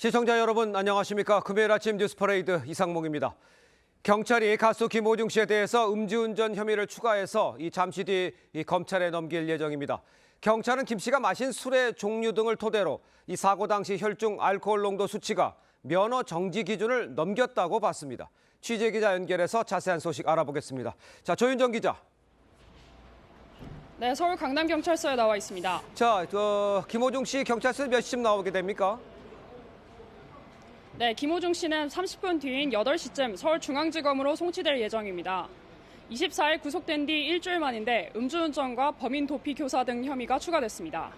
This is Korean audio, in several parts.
시청자 여러분 안녕하십니까. 금요일 아침 뉴스 퍼레이드 이상목입니다. 경찰이 가수 김호중 씨에 대해서 음주운전 혐의를 추가해서 잠시 뒤 검찰에 넘길 예정입니다. 경찰은 김 씨가 마신 술의 종류 등을 토대로 이 사고 당시 혈중 알코올 농도 수치가 면허 정지 기준을 넘겼다고 봤습니다. 취재 기자 연결해서 자세한 소식 알아보겠습니다. 자, 조윤정 기자. 네, 서울 강남경찰서에 나와 있습니다. 자, 김호중 씨 경찰서에 몇 시쯤 나오게 됩니까? 네, 김호중 씨는 30분 뒤인 8시쯤 서울중앙지검으로 송치될 예정입니다. 24일 구속된 뒤 일주일 만인데 음주운전과 범인 도피 교사 등 혐의가 추가됐습니다.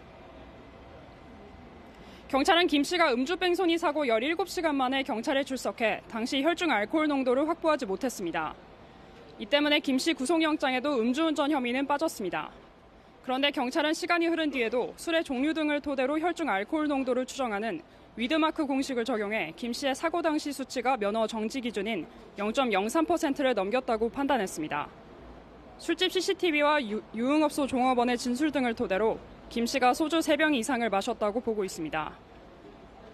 경찰은 김 씨가 음주뺑소니 사고 17시간 만에 경찰에 출석해 당시 혈중 알코올 농도를 확보하지 못했습니다. 이 때문에 김 씨 구속영장에도 음주운전 혐의는 빠졌습니다. 그런데 경찰은 시간이 흐른 뒤에도 술의 종류 등을 토대로 혈중 알코올 농도를 추정하는 위드마크 공식을 적용해 김 씨의 사고 당시 수치가 면허 정지 기준인 0.03%를 넘겼다고 판단했습니다. 술집 CCTV와 유흥업소 종업원의 진술 등을 토대로 김 씨가 소주 3병 이상을 마셨다고 보고 있습니다.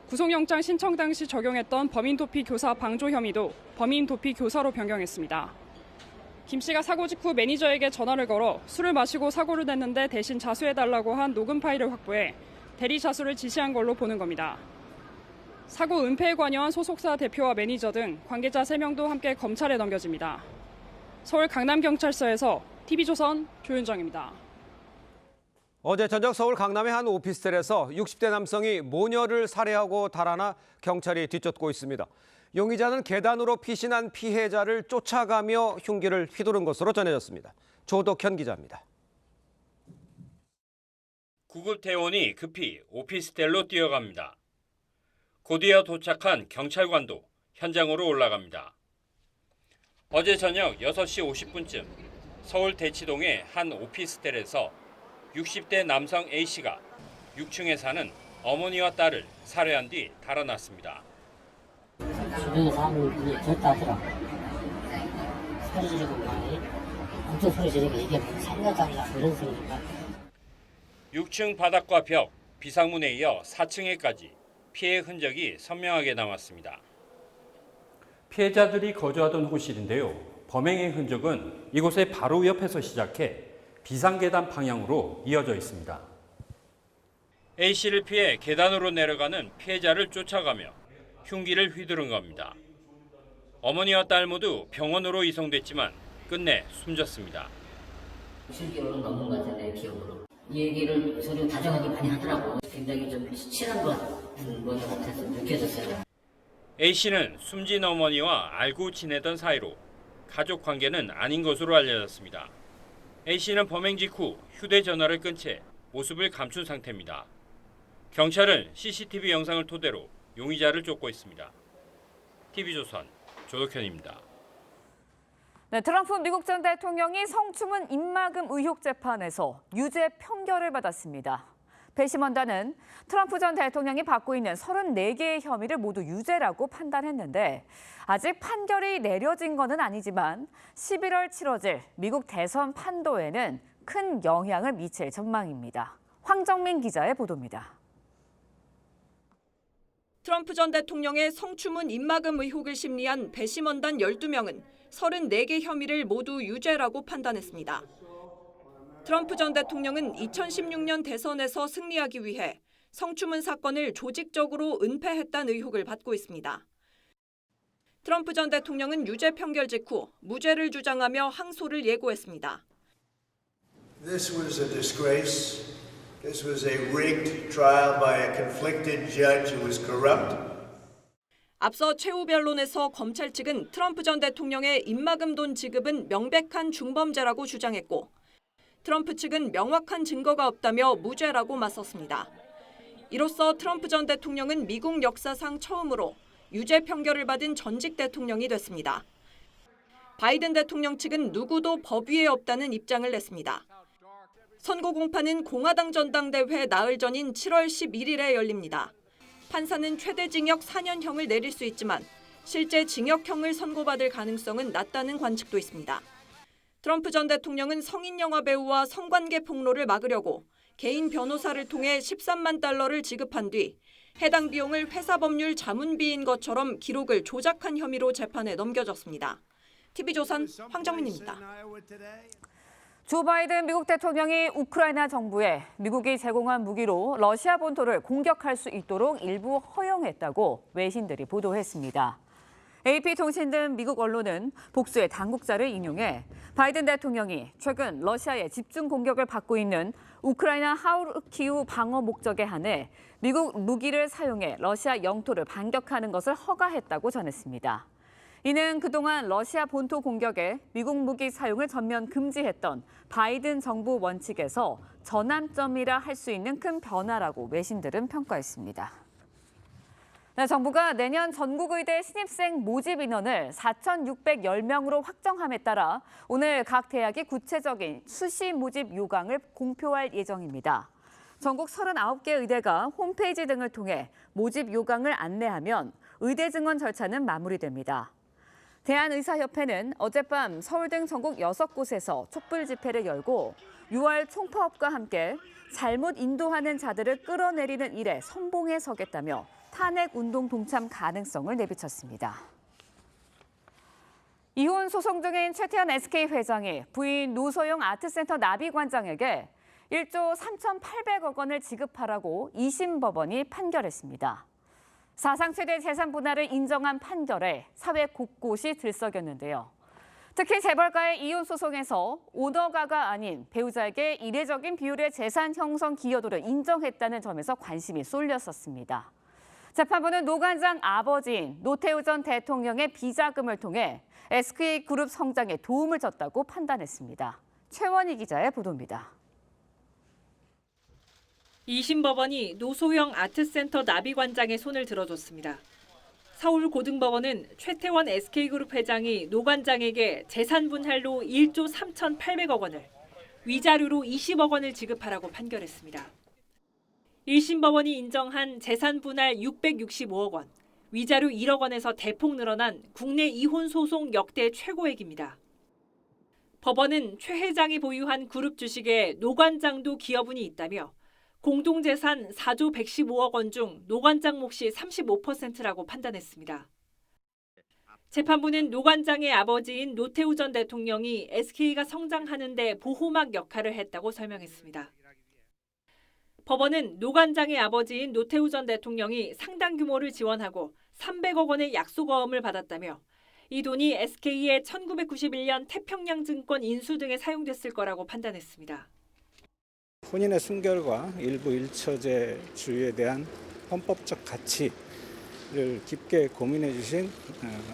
구속영장 신청 당시 적용했던 범인 도피 교사 방조 혐의도 범인 도피 교사로 변경했습니다. 김 씨가 사고 직후 매니저에게 전화를 걸어 술을 마시고 사고를 냈는데 대신 자수해달라고 한 녹음 파일을 확보해 대리 자수를 지시한 걸로 보는 겁니다. 사고 은폐에 관여한 소속사 대표와 매니저 등 관계자 3명도 함께 검찰에 넘겨집니다. 서울 강남경찰서에서 TV조선 조윤정입니다. 어제 저녁 서울 강남의 한 오피스텔에서 60대 남성이 모녀를 살해하고 달아나 경찰이 뒤쫓고 있습니다. 용의자는 계단으로 피신한 피해자를 쫓아가며 흉기를 휘두른 것으로 전해졌습니다. 조덕현 기자입니다. 구급대원이 급히 오피스텔로 뛰어갑니다. 곧이어 도착한 경찰관도 현장으로 올라갑니다. 어제 저녁 6시 50분쯤 서울 대치동의 한 오피스텔에서 60대 남성 A씨가 6층에 사는 어머니와 딸을 살해한 뒤 달아났습니다. 주변에 사람들이 절대 하더라. 소리 지르고 많이 엄청 소리 지르고 이게 살려달라 그런 소리니까. 6층 바닥과 벽, 비상문에 이어 4층에까지 피해 흔적이 선명하게 남았습니다. 피해자들이 거주하던 호실인데요. 범행의 흔적은 이곳의 바로 옆에서 시작해 비상계단 방향으로 이어져 있습니다. A씨를 피해 계단으로 내려가는 피해자를 쫓아가며 흉기를 휘두른 겁니다. 어머니와 딸 모두 병원으로 이송됐지만 끝내 숨졌습니다. 7개월은 넘은 것 같아 내 기억으로. 이 얘기를 서로 다정하게 많이 하더라고. 굉장히 좀 친한 것 같은 것 같아서 느껴졌어요. A씨는 숨진 어머니와 알고 지내던 사이로 가족 관계는 아닌 것으로 알려졌습니다. A씨는 범행 직후 휴대전화를 끈 채 모습을 감춘 상태입니다. 경찰은 CCTV 영상을 토대로 용의자를 쫓고 있습니다. TV조선 조덕현입니다. 네, 트럼프 미국 전 대통령이 성추문 입막음 의혹 재판에서 유죄 판결을 받았습니다. 배심원단은 트럼프 전 대통령이 받고 있는 34개의 혐의를 모두 유죄라고 판단했는데 아직 판결이 내려진 것은 아니지만 11월 치러질 미국 대선 판도에는 큰 영향을 미칠 전망입니다. 황정민 기자의 보도입니다. 트럼프 전 대통령의 성추문 입막음 의혹을 심리한 배심원단 12명은 34개 혐의를 모두 유죄라고 판단했습니다. 트럼프 전 대통령은 2016년 대선에서 승리하기 위해 성추문 사건을 조직적으로 은폐했다는 의혹을 받고 있습니다. 트럼프 전 대통령은 유죄 판결 직후 무죄를 주장하며 항소를 예고했습니다. This was a disgrace. This was a rigged trial by a conflicted judge who was corrupt. 앞서 최후 변론에서 검찰 측은 트럼프 전 대통령의 입막음 돈 지급은 명백한 중범죄라고 주장했고 트럼프 측은 명확한 증거가 없다며 무죄라고 맞섰습니다. 이로써 트럼프 전 대통령은 미국 역사상 처음으로 유죄 판결을 받은 전직 대통령이 됐습니다. 바이든 대통령 측은 누구도 법 위에 없다는 입장을 냈습니다. 선고 공판은 공화당 전당대회 나흘 전인 7월 11일에 열립니다. 판사는 최대 징역 4년형을 내릴 수 있지만 실제 징역형을 선고받을 가능성은 낮다는 관측도 있습니다. 트럼프 전 대통령은 성인 영화 배우와 성관계 폭로를 막으려고 개인 변호사를 통해 $13만 달러를 지급한 뒤 해당 비용을 회사 법률 자문비인 것처럼 기록을 조작한 혐의로 재판에 넘겨졌습니다. TV조선 황정민입니다. 조 바이든 미국 대통령이 우크라이나 정부에 미국이 제공한 무기로 러시아 본토를 공격할 수 있도록 일부 허용했다고 외신들이 보도했습니다. AP통신 등 미국 언론은 복수의 당국자를 인용해 바이든 대통령이 최근 러시아의 집중 공격을 받고 있는 우크라이나 하르키우 방어 목적에 한해 미국 무기를 사용해 러시아 영토를 반격하는 것을 허가했다고 전했습니다. 이는 그동안 러시아 본토 공격에 미국 무기 사용을 전면 금지했던 바이든 정부 원칙에서 전환점이라 할 수 있는 큰 변화라고 외신들은 평가했습니다. 네, 정부가 내년 전국의대 신입생 모집 인원을 4,610명으로 확정함에 따라 오늘 각 대학이 구체적인 수시 모집 요강을 공표할 예정입니다. 전국 39개 의대가 홈페이지 등을 통해 모집 요강을 안내하면 의대 증원 절차는 마무리됩니다. 대한의사협회는 어젯밤 서울 등 전국 6곳에서 촛불 집회를 열고 6월 총파업과 함께 잘못 인도하는 자들을 끌어내리는 일에 선봉에 서겠다며 탄핵운동 동참 가능성을 내비쳤습니다. 이혼 소송 중인 최태원 SK 회장이 부인 노소영 아트센터 나비관장에게 1조 3,800억 원을 지급하라고 2심 법원이 판결했습니다. 사상 최대 재산 분할을 인정한 판결에 사회 곳곳이 들썩였는데요. 특히 재벌가의 이혼 소송에서 오너가가 아닌 배우자에게 이례적인 비율의 재산 형성 기여도를 인정했다는 점에서 관심이 쏠렸었습니다. 재판부는 노 관장 아버지인 노태우 전 대통령의 비자금을 통해 SK그룹 성장에 도움을 줬다고 판단했습니다. 최원희 기자의 보도입니다. 2심 법원이 노소영 아트센터 나비관장의 손을 들어줬습니다. 서울고등법원은 최태원 SK그룹 회장이 노 관장에게 재산 분할로 1조 3,800억 원을, 위자료로 20억 원을 지급하라고 판결했습니다. 1심 법원이 인정한 재산 분할 665억 원, 위자료 1억 원에서 대폭 늘어난 국내 이혼 소송 역대 최고액입니다. 법원은 최 회장이 보유한 그룹 주식에 노 관장도 기여분이 있다며 공동재산 4조 115억 원 중 노 관장 몫이 35%라고 판단했습니다. 재판부는 노 관장의 아버지인 노태우 전 대통령이 SK가 성장하는 데 보호막 역할을 했다고 설명했습니다. 법원은 노 관장의 아버지인 노태우 전 대통령이 상당 규모를 지원하고 300억 원의 약속어음을 받았다며 이 돈이 SK의 1991년 태평양증권 인수 등에 사용됐을 거라고 판단했습니다. 혼인의 순결과 일부 일처제주의에 대한 헌법적 가치를 깊게 고민해 주신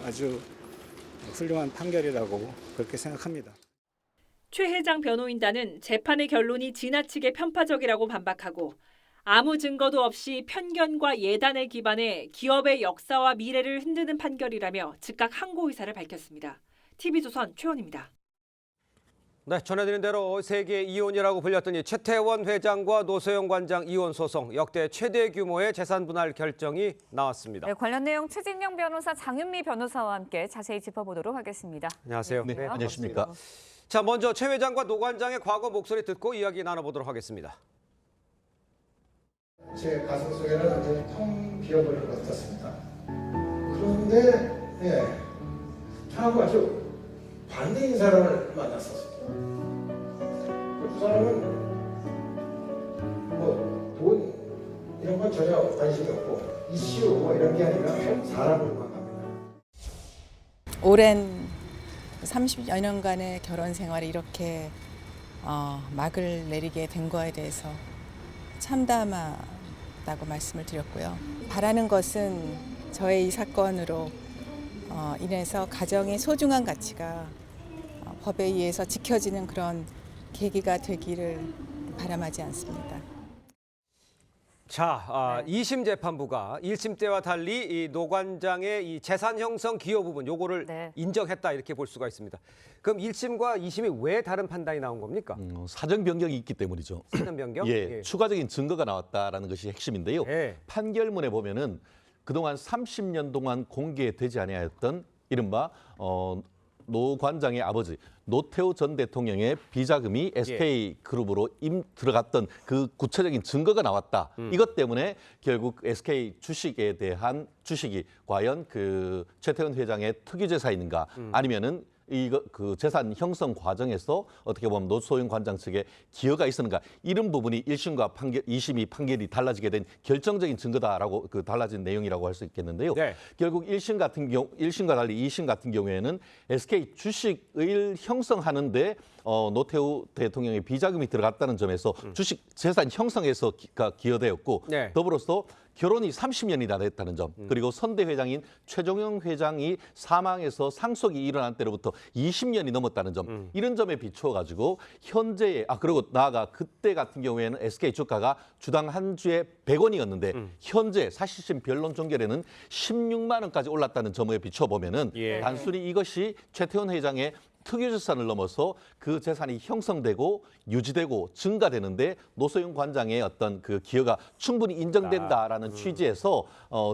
아주 훌륭한 판결이라고 그렇게 생각합니다. 최 회장 변호인단은 재판의 결론이 지나치게 편파적이라고 반박하고 아무 증거도 없이 편견과 예단에 기반해 기업의 역사와 미래를 흔드는 판결이라며 즉각 항고 의사를 밝혔습니다. TV조선 최원입니다. 네, 전해드린 대로 세계 이혼이라고 불렸던 이 최태원 회장과 노소영 관장 이혼 소송 역대 최대 규모의 재산 분할 결정이 나왔습니다. 네, 관련 내용 최진영 변호사, 장윤미 변호사와 함께 자세히 짚어보도록 하겠습니다. 안녕하세요. 네, 안녕하십니까. 자, 먼저 최 회장과 노 관장의 과거 목소리 듣고 이야기 나눠보도록 하겠습니다. 제 가슴 속에는 완전히 텅 비어버린 것 같았습니다. 그런데 저하고 아주 반대인 사람을 만났었어요. 그 사람은 돈 이런 건 전혀 관심이 없고 이슈 이런 게 아니라 사람을만 합니다. 오랜 30여 년간의 결혼 생활이 이렇게 막을 내리게 된 거에 대해서 참담하다고 말씀을 드렸고요. 바라는 것은 저의 이 사건으로 인해서 가정의 소중한 가치가 법에 의해서 지켜지는 그런 계기가 되기를 바람하지 않습니다. 자, 2심 재판부가 1심 때와 달리 이 노 관장의 이 재산 형성 기여 부분 요거를 인정했다 이렇게 볼 수가 있습니다. 그럼 1심과 2심이 왜 다른 판단이 나온 겁니까? 사정 변경이 있기 때문이죠. 사정 변경? 예, 추가적인 증거가 나왔다라는 것이 핵심인데요. 판결문에 보면은 그동안 30년 동안 공개되지 아니하였던 이른바 노 관장의 아버지 노태우 전 대통령의 비자금이 SK그룹으로 들어갔던 그 구체적인 증거가 나왔다. 이것 때문에 결국 SK 주식에 대한 주식이 과연 그 최태원 회장의 특유 재산인가 아니면은 그 재산 형성 과정에서 어떻게 보면 노소영 관장 측에 기여가 있었는가 이런 부분이 1심과 2심이 판결이 달라지게 된 결정적인 증거다라고 달라진 내용이라고 할 수 있겠는데요. 네. 결국 1심과 달리 2심 같은 경우에는 SK 주식을 형성하는데 노태우 대통령의 비자금이 들어갔다는 점에서 주식 재산 형성에서 기여되었고 네. 더불어서 결혼이 30년이나 됐다는 점, 그리고 선대 회장인 최종영 회장이 사망해서 상속이 일어난 때로부터 20년이 넘었다는 점, 이런 점에 비추어 가지고 현재의 그리고 나아가 그때 같은 경우에는 SK 주가가 주당 한 주에 100원이었는데 현재 사실심 변론 종결에는 16만 원까지 올랐다는 점에 비추어 보면은 단순히 이것이 최태원 회장의 특유재산을 넘어서 그 재산이 형성되고 유지되고 증가되는데 노소영 관장의 어떤 그 기여가 충분히 인정된다라는 취지에서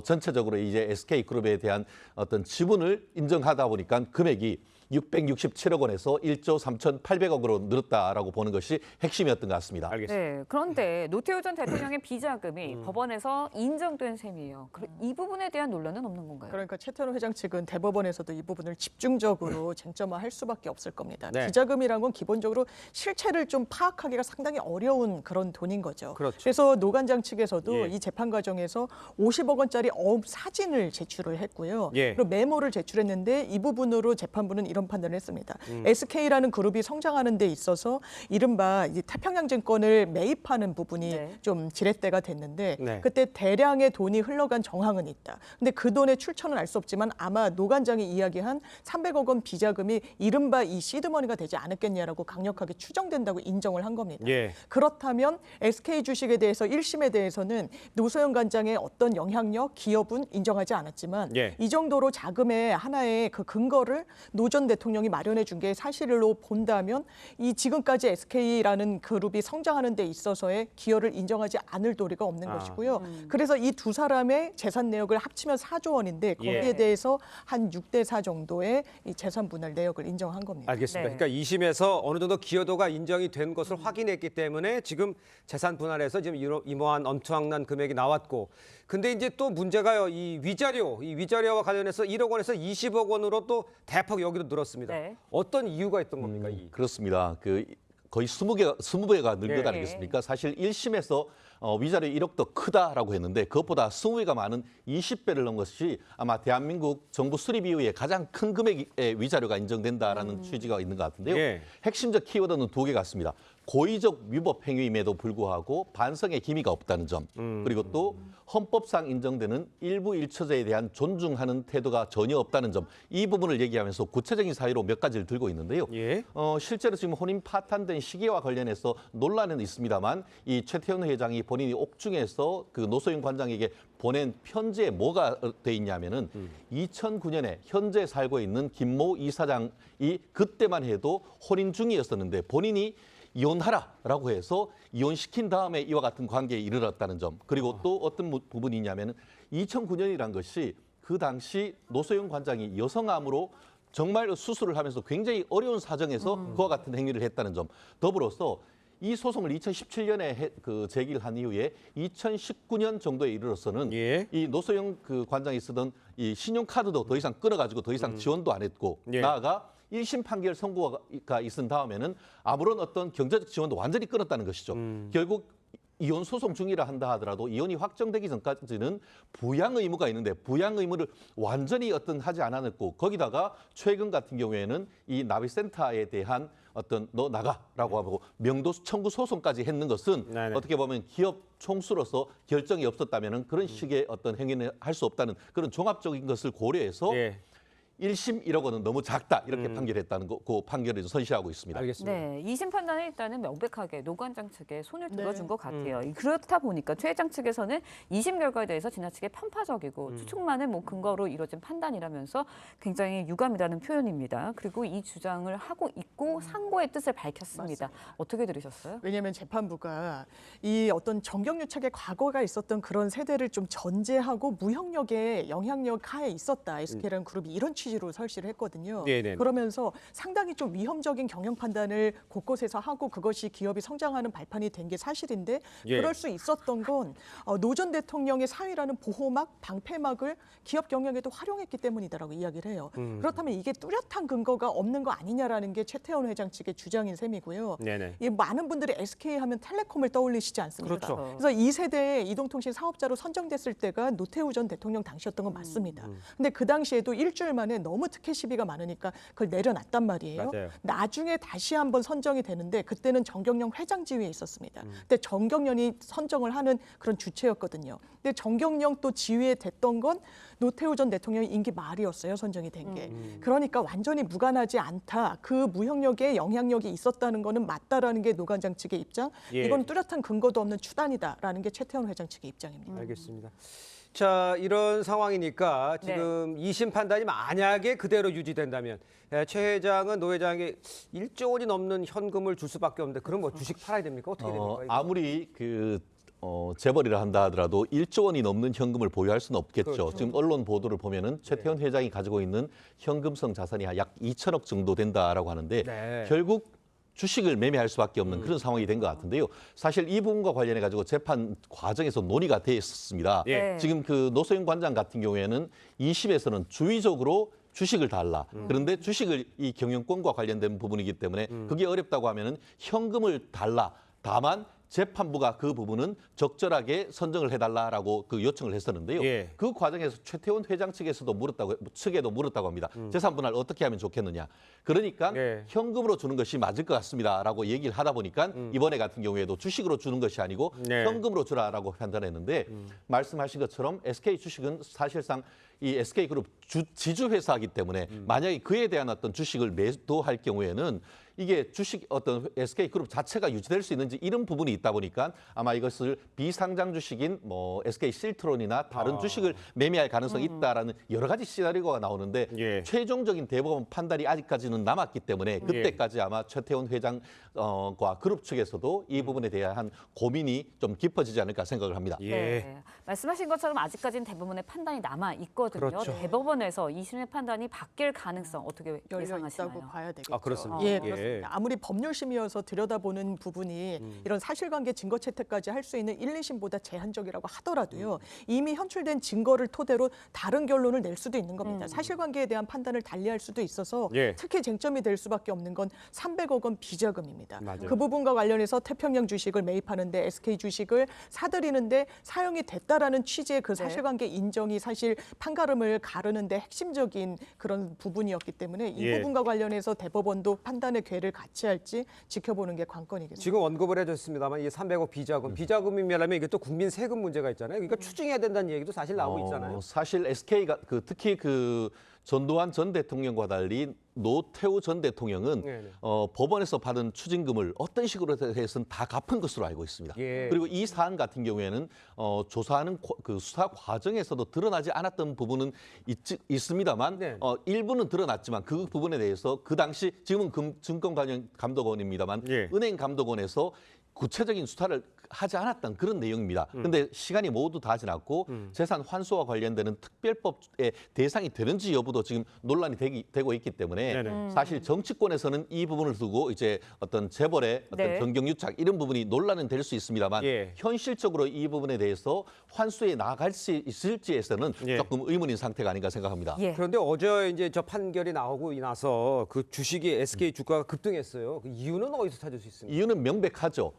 전체적으로 이제 SK그룹에 대한 어떤 지분을 인정하다 보니까 금액이 667억 원에서 1조 3,800억으로 늘었다라고 보는 것이 핵심이었던 것 같습니다. 알겠습니다. 네, 그런데 노태우 전 대통령의 비자금이 법원에서 인정된 셈이에요. 이 부분에 대한 논란은 없는 건가요? 그러니까 최태원 회장 측은 대법원에서도 이 부분을 집중적으로 쟁점화할 수밖에 없을 겁니다. 네. 비자금이란 건 기본적으로 실체를 좀 파악하기가 상당히 어려운 그런 돈인 거죠. 그렇죠. 그래서 노 관장 측에서도 이 재판 과정에서 50억 원짜리 어업 사진을 제출을 했고요. 그리고 메모를 제출했는데 이 부분으로 재판부는 이런 판단을 했습니다. SK라는 그룹이 성장하는 데 있어서 이른바 태평양증권을 매입하는 부분이 좀 지렛대가 됐는데 그때 대량의 돈이 흘러간 정황은 있다. 근데 그 돈의 출처는 알 수 없지만 아마 노 관장이 이야기한 300억 원 비자금이 이른바 이 시드머니가 되지 않았겠냐라고 강력하게 추정된다고 인정을 한 겁니다. 그렇다면 SK 주식에 대해서 1심에 대해서는 노소영 관장의 어떤 영향력, 기여분 인정하지 않았지만 이 정도로 자금의 하나의 그 근거를 노 전 대통령이 마련해 준 게 사실로 본다면 이 지금까지 SK라는 그룹이 성장하는 데 있어서의 기여를 인정하지 않을 도리가 없는 것이고요. 그래서 이 두 사람의 재산 내역을 합치면 4조 원인데 거기에 대해서 한 6대 4 정도의 이 재산 분할 내역을 인정한 겁니다. 알겠습니다. 그러니까 2심에서 어느 정도 기여도가 인정이 된 것을 확인했기 때문에 지금 재산 분할에서 지금 이러한 엄청난 금액이 나왔고, 근데 이제 또 문제가요. 이 위자료와 관련해서 1억 원에서 20억 원으로 또 대폭 여기도 늘었습니다. 어떤 이유가 있던 겁니까? 그렇습니다. 거의 20배가 는 것 아니겠습니까? 사실 1심에서 위자료 1억도 크다라고 했는데 그것보다 20배가 많은 20배를 넣은 것이 아마 대한민국 정부 수립 이후에 가장 큰 금액의 위자료가 인정된다라는 취지가 있는 것 같은데요. 핵심적 키워드는 두 개 같습니다. 고의적 위법 행위임에도 불구하고 반성의 기미가 없다는 점, 그리고 또 헌법상 인정되는 일부 일처제에 대한 존중하는 태도가 전혀 없다는 점, 이 부분을 얘기하면서 구체적인 사유로 몇 가지를 들고 있는데요. 실제로 지금 혼인 파탄된 시기와 관련해서 논란은 있습니다만 이 최태원 회장이 본인이 옥중에서 그 노소영 관장에게 보낸 편지에 뭐가 돼 있냐면은 2009년에 현재 살고 있는 김모 이사장이 그때만 해도 혼인 중이었었는데 본인이 이혼하라라고 해서 이혼시킨 다음에 이와 같은 관계에 이르렀다는 점, 그리고 또 어떤 부분이 있냐면 2009년이란 것이 그 당시 노소영 관장이 여성암으로 정말 수술을 하면서 굉장히 어려운 사정에서 그와 같은 행위를 했다는 점, 더불어서 이 소송을 2017년에 제기를 한 이후에 2019년 정도에 이르러서는 이 노소영 관장이 쓰던 이 신용카드도 더 이상 끊어가지고 더 이상 지원도 안 했고 나아가 1심 판결 선고가 있은 다음에는 아무런 어떤 경제적 지원도 완전히 끊었다는 것이죠. 결국 이혼 소송 중이라 한다 하더라도 이혼이 확정되기 전까지는 부양 의무가 있는데 부양 의무를 완전히 하지 않았고, 거기다가 최근 같은 경우에는 이 나비센터에 대한 어떤 너 나가라고 하고 명도 청구 소송까지 했는 것은 어떻게 보면 기업 총수로서 결정이 없었다면 그런 식의 어떤 행위는 할 수 없다는 그런 종합적인 것을 고려해서 1심 1억 원은 너무 작다 이렇게 판결했다는 그 판결을 선시하고 있습니다. 알겠습니다. 네, 2심 판단은 일단은 명백하게 노 관장 측에 손을 들어준 것 같아요. 그렇다 보니까 최 회장 측에서는 2심 결과에 대해서 지나치게 편파적이고 추측만을 근거로 이루어진 판단이라면서 굉장히 유감이라는 표현입니다. 그리고 이 주장을 하고 있고 상고의 뜻을 밝혔습니다. 맞습니다. 어떻게 들으셨어요? 왜냐하면 재판부가 이 어떤 정경유착의 과거가 있었던 그런 세대를 좀 전제하고 무형력의 영향력 하에 있었다. SK라는 그룹이 이런 취지로 설치를 했거든요. 네네. 그러면서 상당히 좀 위험적인 경영 판단을 곳곳에서 하고 그것이 기업이 성장하는 발판이 된 게 사실인데 예. 그럴 수 있었던 건 노 전 대통령의 사위라는 보호막, 방패막을 기업 경영에도 활용했기 때문이다라고 이야기를 해요. 그렇다면 이게 뚜렷한 근거가 없는 거 아니냐라는 게 최태원 회장 측의 주장인 셈이고요. 네네. 이 많은 분들이 SK 하면 텔레콤을 떠올리시지 않습니까? 그렇죠. 그래서 2세대의 이동통신 사업자로 선정됐을 때가 노태우 전 대통령 당시였던 건 맞습니다. 근데 그 당시에도 일주일 만에 너무 특혜 시비가 많으니까 그걸 내려놨단 말이에요. 맞아요. 나중에 다시 한번 선정이 되는데 그때는 정경련 회장 지위에 있었습니다. 근데 정경련이 선정을 하는 그런 주체였거든요. 근데 정경련 또 지위에 됐던 건 노태우 전 대통령의 임기 말이었어요. 선정이 된 게. 그러니까 완전히 무관하지 않다. 그 무형력에 영향력이 있었다는 거는 맞다라는 게 노관장 측의 입장. 예. 이건 뚜렷한 근거도 없는 추단이다라는 게 최태원 회장 측의 입장입니다. 알겠습니다. 자, 이런 상황이니까 지금 2심 판단이 만약에 그대로 유지된다면 최 회장은 노 회장에게 1조 원이 넘는 현금을 줄 수밖에 없는데 그럼 뭐 주식 팔아야 됩니까? 어떻게 됩니까? 이거? 아무리 재벌이라 한다 하더라도 1조 원이 넘는 현금을 보유할 수는 없겠죠. 그렇죠. 지금 언론 보도를 보면은 최태원 회장이 가지고 있는 현금성 자산이 약 2천억 정도 된다라고 하는데 네. 결국 주식을 매매할 수밖에 없는 그런 상황이 된 것 같은데요. 사실 이 부분과 관련해 가지고 재판 과정에서 논의가 돼 있었습니다. 예. 지금 그 노소영 관장 같은 경우에는 2심에서는 주의적으로 주식을 달라. 그런데 주식을 이 경영권과 관련된 부분이기 때문에 그게 어렵다고 하면은 현금을 달라. 다만 재판부가 그 부분은 적절하게 선정을 해달라라고 그 요청을 했었는데요. 예. 그 과정에서 최태원 회장 측에도 물었다고 합니다. 재산 분할 어떻게 하면 좋겠느냐. 그러니까 예. 현금으로 주는 것이 맞을 것 같습니다라고 얘기를 하다 보니까 이번에 같은 경우에도 주식으로 주는 것이 아니고 네. 현금으로 주라라고 판단했는데 말씀하신 것처럼 SK 주식은 사실상 이 SK그룹 지주회사이기 때문에 만약에 그에 대한 어떤 주식을 매도할 경우에는 이게 주식 어떤 SK그룹 자체가 유지될 수 있는지 이런 부분이 있다 보니까 아마 이것을 비상장 주식인 뭐 SK 실트론이나 다른 주식을 매매할 가능성이 있다라는 여러 가지 시나리오가 나오는데 예. 최종적인 대법원 판단이 아직까지는 남았기 때문에 그때까지 아마 최태원 회장과 그룹 측에서도 이 부분에 대한 고민이 좀 깊어지지 않을까 생각을 합니다. 예. 네. 말씀하신 것처럼 아직까지는 대부분의 판단이 남아 있거든요. 그렇죠. 대법원에서 2심의 판단이 바뀔 가능성 어떻게 열려 예상하시나요? 있다고 봐야 되겠죠. 아, 그렇습니까? 예, 예. 그렇습니다. 아무리 법률심이어서 들여다보는 부분이 이런 사실관계 증거 채택까지 할 수 있는 1, 2심보다 제한적이라고 하더라도요. 이미 현출된 증거를 토대로 다른 결론을 낼 수도 있는 겁니다. 사실관계에 대한 판단을 달리할 수도 있어서 예. 특히 쟁점이 될 수밖에 없는 건 300억 원 비자금입니다. 맞아요. 그 부분과 관련해서 태평양 주식을 매입하는데 SK 주식을 사들이는데 사용이 됐다라는 취지의 그 사실관계 인정이 사실 판가름을 가르는데 핵심적인 그런 부분이었기 때문에 이 예. 부분과 관련해서 대법원도 판단의 궤를 같이 할지 지켜보는 게 관건이겠습니다. 지금 언급을 해줬습니다만 이게 300억 비자금이면 이게 또 국민 세금 문제가 있잖아요. 그러니까 추징해야 된다는 얘기도 사실 나오고 있잖아요. 사실 SK가 특히 그 전두환 전 대통령과 달리 노태우 전 대통령은 네네. 법원에서 받은 추징금을 어떤 식으로 해서는 다 갚은 것으로 알고 있습니다. 예. 그리고 이 사안 같은 경우에는 조사하는 그 수사 과정에서도 드러나지 않았던 부분은 있습니다만 네. 일부는 드러났지만 그 부분에 대해서 그 당시 지금은 증권감독원입니다만 예. 은행감독원에서 구체적인 수사를 하지 않았던 그런 내용입니다. 그런데 시간이 모두 다 지났고 재산 환수와 관련되는 특별법의 대상이 되는지 여부도 지금 논란이 되고 있기 때문에 네네. 사실 정치권에서는 이 부분을 두고 이제 어떤 재벌의 어떤 네. 변경유착 이런 부분이 논란은 될 수 있습니다만 예. 현실적으로 이 부분에 대해서 환수에 나아갈 수 있을지에서는 예. 조금 의문인 상태가 아닌가 생각합니다. 예. 그런데 어제 이제 저 판결이 나오고 나서 그 주식이 SK 주가가 급등했어요. 그 이유는 어디서 찾을 수 있습니까? 이유는 명백하죠.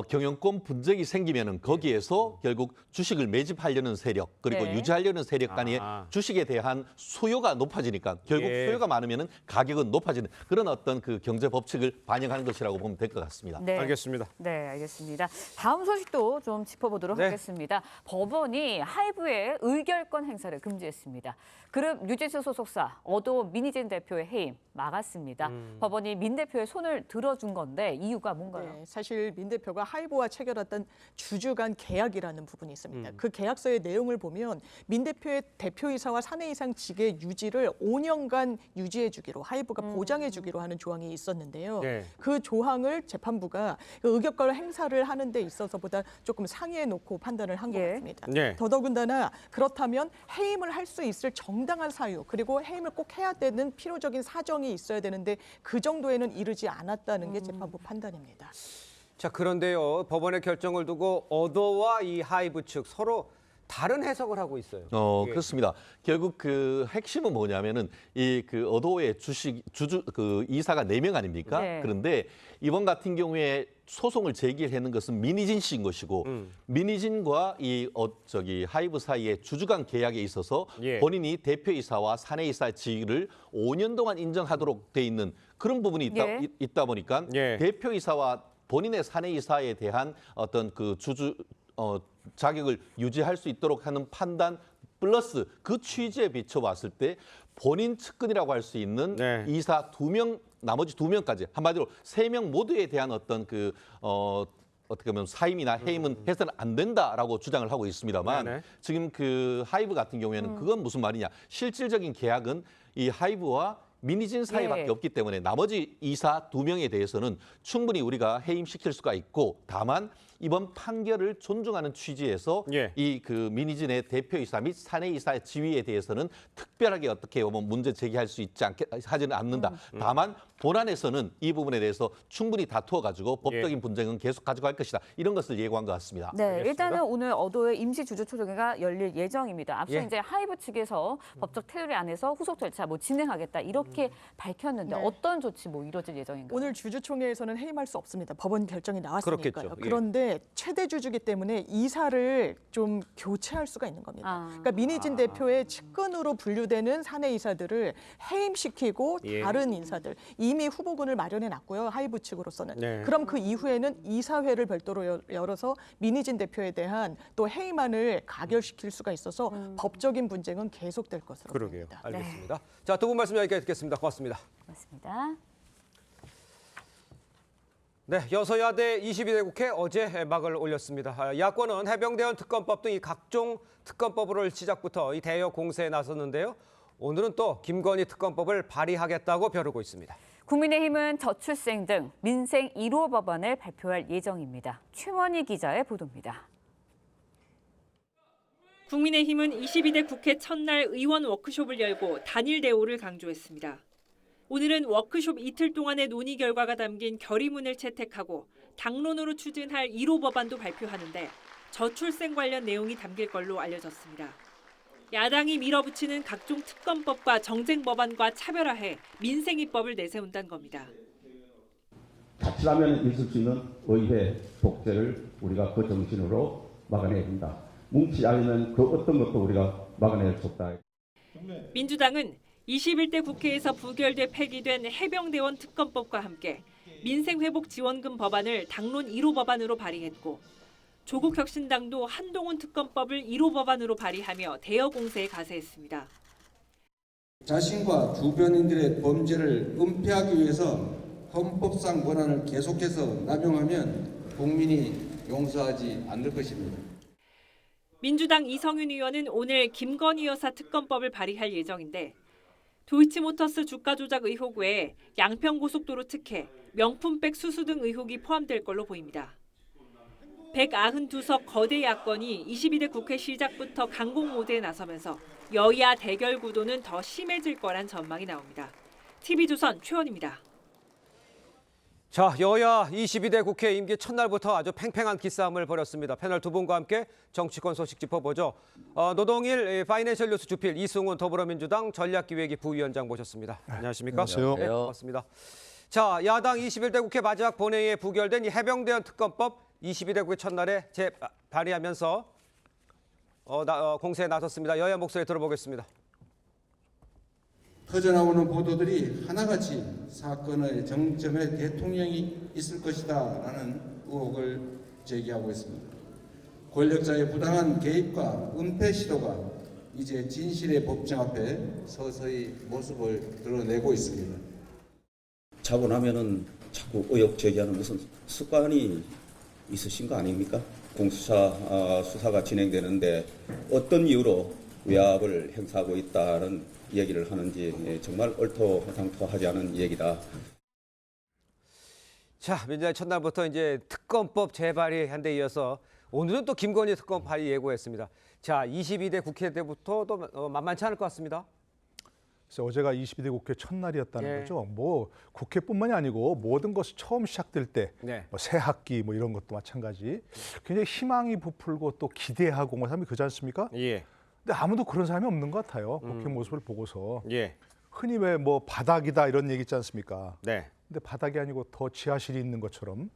경영권 분쟁이 생기면은 거기에서 결국 주식을 매집하려는 세력 그리고 네. 유지하려는 세력 간의 아. 주식에 대한 수요가 높아지니까 결국 예. 수요가 많으면은 가격은 높아지는 그런 어떤 그 경제 법칙을 반영하는 것이라고 보면 될 것 같습니다. 네. 알겠습니다. 네, 알겠습니다. 다음 소식도 좀 짚어보도록 네. 하겠습니다. 법원이 하이브의 의결권 행사를 금지했습니다. 그룹 뉴진스 소속사 어도 민희진 대표의 해임 막았습니다. 법원이 민 대표의 손을 들어준 건데 이유가 뭔가요? 네, 사실 민 대표가 하이브와 체결 체결했던 주주 간 계약이라는 부분이 있습니다. 그 계약서의 내용을 보면 민 대표의 대표이사와 사내이사직의 유지를 5년간 유지해 주기로 하이브가 보장해 주기로 하는 조항이 있었는데요. 네. 그 조항을 재판부가 그 의결권 행사를 하는 데 있어서보다 조금 상위에 놓고 판단을 한 것 같습니다. 네. 더더군다나 그렇다면 해임을 할 수 있을 정당한 사유 그리고 해임을 꼭 해야 되는 필요적인 사정이 있어야 되는데 그 정도에는 이르지 않았다는 게 재판부 판단입니다. 자, 그런데요. 법원의 결정을 두고 어도와 이 하이브 측 서로 다른 해석을 하고 있어요. 예. 그렇습니다. 결국 그 핵심은 뭐냐면은 이 그 어도의 주주 그 이사가 4명 아닙니까? 네. 그런데 이번 같은 경우에 소송을 제기하는 것은 민희진 씨인 것이고 민희진과 이 하이브 사이의 주주 간 계약에 있어서 예. 본인이 대표이사와 사내이사 직위를 5년 동안 인정하도록 돼 있는 그런 부분이 있다 보니까 예. 대표이사와 본인의 사내이사에 대한 어떤 그 자격을 유지할 수 있도록 하는 판단 플러스 그 취지에 비춰봤을 때 본인 측근이라고 할 수 있는 네. 이사 2명, 나머지 2명까지 한마디로 3명 모두에 대한 어떤 어떻게 보면 사임이나 해임은 해서는 안 된다라고 주장을 하고 있습니다만 네네. 지금 그 하이브 같은 경우에는 그건 무슨 말이냐. 실질적인 계약은 이 하이브와 민희진 사이밖에 없기 때문에 나머지 이사 2명에 대해서는 충분히 우리가 해임시킬 수가 있고 다만 이번 판결을 존중하는 취지에서 이 그 민희진의 대표이사 및 사내이사의 지위에 대해서는 특별하게 어떻게 보면 문제 제기할 수 있지 하지는 않는다. 다만 본안에서는 이 부분에 대해서 충분히 다투어가지고 법적인 분쟁은 계속 가져갈 것이다. 이런 것을 예고한 것 같습니다. 네, 일단은 오늘 어도의 임시 주주 초정회가 열릴 예정입니다. 앞서 이제 하이브 측에서 법적 테두리 안에서 후속 절차 진행하겠다 이렇게 밝혔는데 어떤 조치 이뤄질 예정인가요? 오늘 주주총회에서는 해임할 수 없습니다. 법원 결정이 나왔으니까요. 그렇겠죠. 그런데 최대 주주기 때문에 이사를 좀 교체할 수가 있는 겁니다. 그러니까 민희진 대표의 측근으로 분류되는 사내이사들을 해임시키고 다른 인사들 이미 후보군을 마련해 놨고요. 하이브 측으로서는. 네. 그럼 그 이후에는 이사회를 별도로 열어서 민희진 대표에 대한 또 해임안을 가결시킬 수가 있어서 법적인 분쟁은 계속될 것으로 그러게요. 보입니다. 알겠습니다. 자, 두 분 말씀 여기까지 듣겠습니다. 고맙습니다. 고맙습니다. 네, 여서야대 22대 국회 어제 막을 올렸습니다. 야권은 해병대원 특검법 등 이 각종 특검법을 시작부터 이 대여 공세에 나섰는데요. 오늘은 또 김건희 특검법을 발의하겠다고 벼르고 있습니다. 국민의힘은 저출생 등 민생 1호 법안을 발표할 예정입니다. 최원희 기자의 보도입니다. 국민의힘은 22대 국회 첫날 의원 워크숍을 열고 단일 대오를 강조했습니다. 오늘은 워크숍 이틀 동안의 논의 결과가 담긴 결의문을 채택하고 당론으로 추진할 1호 법안도 발표하는데 저출생 관련 내용이 담길 걸로 알려졌습니다. 야당이 밀어붙이는 각종 특검법과 정쟁 법안과 차별화해 민생 입법을 내세운다는 겁니다. 자칫하면 있을 수 있는 의회 독재를 우리가 그 정신으로 막아내야 된다. 뭉치지 않으면 그 어떤 것도 우리가 막아낼 수 없다. 민주당은 21대 국회에서 부결돼 폐기된 해병대원 특검법과 함께 민생회복지원금 법안을 당론 1호 법안으로 발의했고 조국혁신당도 한동훈 특검법을 1호 법안으로 발의하며 대여 공세에 가세했습니다. 자신과 주변인들의 범죄를 은폐하기 위해서 헌법상 권한을 계속해서 남용하면 국민이 용서하지 않을 것입니다. 민주당 이성윤 의원은 오늘 김건희 여사 특검법을 발의할 예정인데 도이치모터스 주가 조작 의혹 외에 양평고속도로 특혜, 명품백 수수 등 의혹이 포함될 걸로 보입니다. 192석 거대 야권이 22대 국회 시작부터 강공 모드에 나서면서 여야 대결 구도는 더 심해질 거란 전망이 나옵니다. TV조선 최원입니다. 자, 여야 22대 국회 임기 첫날부터 아주 팽팽한 기싸움을 벌였습니다. 패널 두 분과 함께 정치권 소식 짚어보죠. 노동일 파이낸셜 뉴스 주필 이승훈 더불어민주당 전략기획위 부위원장 모셨습니다. 안녕하십니까? 안녕하세요. 네, 반갑습니다. 자, 야당 21대 국회 마지막 본회의에 부결된 이 해병대원 특검법 22대 국회 첫날에 발의하면서 공세에 나섰습니다. 여야 목소리 들어보겠습니다. 터져나오는 보도들이 하나같이 사건의 정점에 대통령이 있을 것이다라는 의혹을 제기하고 있습니다. 권력자의 부당한 개입과 은폐 시도가 이제 진실의 법정 앞에 서서히 모습을 드러내고 있습니다. 자고 나면은 자꾸 의혹 제기하는 무슨 습관이 있으신 거 아닙니까? 공수처 수사가 진행되는데 어떤 이유로 외압을 행사하고 있다는 얘기를 하는지 정말 얼토당토하지 않은 얘기다. 자, 민주당이 첫날부터 이제 특검법 재발의한 데 이어서 오늘은 또 김건희 특검 발의 예고했습니다. 자, 22대 국회 때부터 또 만만치 않을 것 같습니다. 그래서 어제가 22대 국회 첫날이었다는 예. 거죠. 뭐 국회뿐만이 아니고 모든 것이 처음 시작될 때, 네. 뭐 새 학기 뭐 이런 것도 마찬가지. 굉장히 희망이 부풀고 또 기대하고 뭐 사람이 그렇지 않습니까? 예. 근데 아무도 그런 사람이 없는 것 같아요. 국회 모습을 보고서. 예. 흔히 왜 뭐 바닥이다 이런 얘기 있지 않습니까? 네. 근데 바닥이 아니고 더 지하실이 있는 것처럼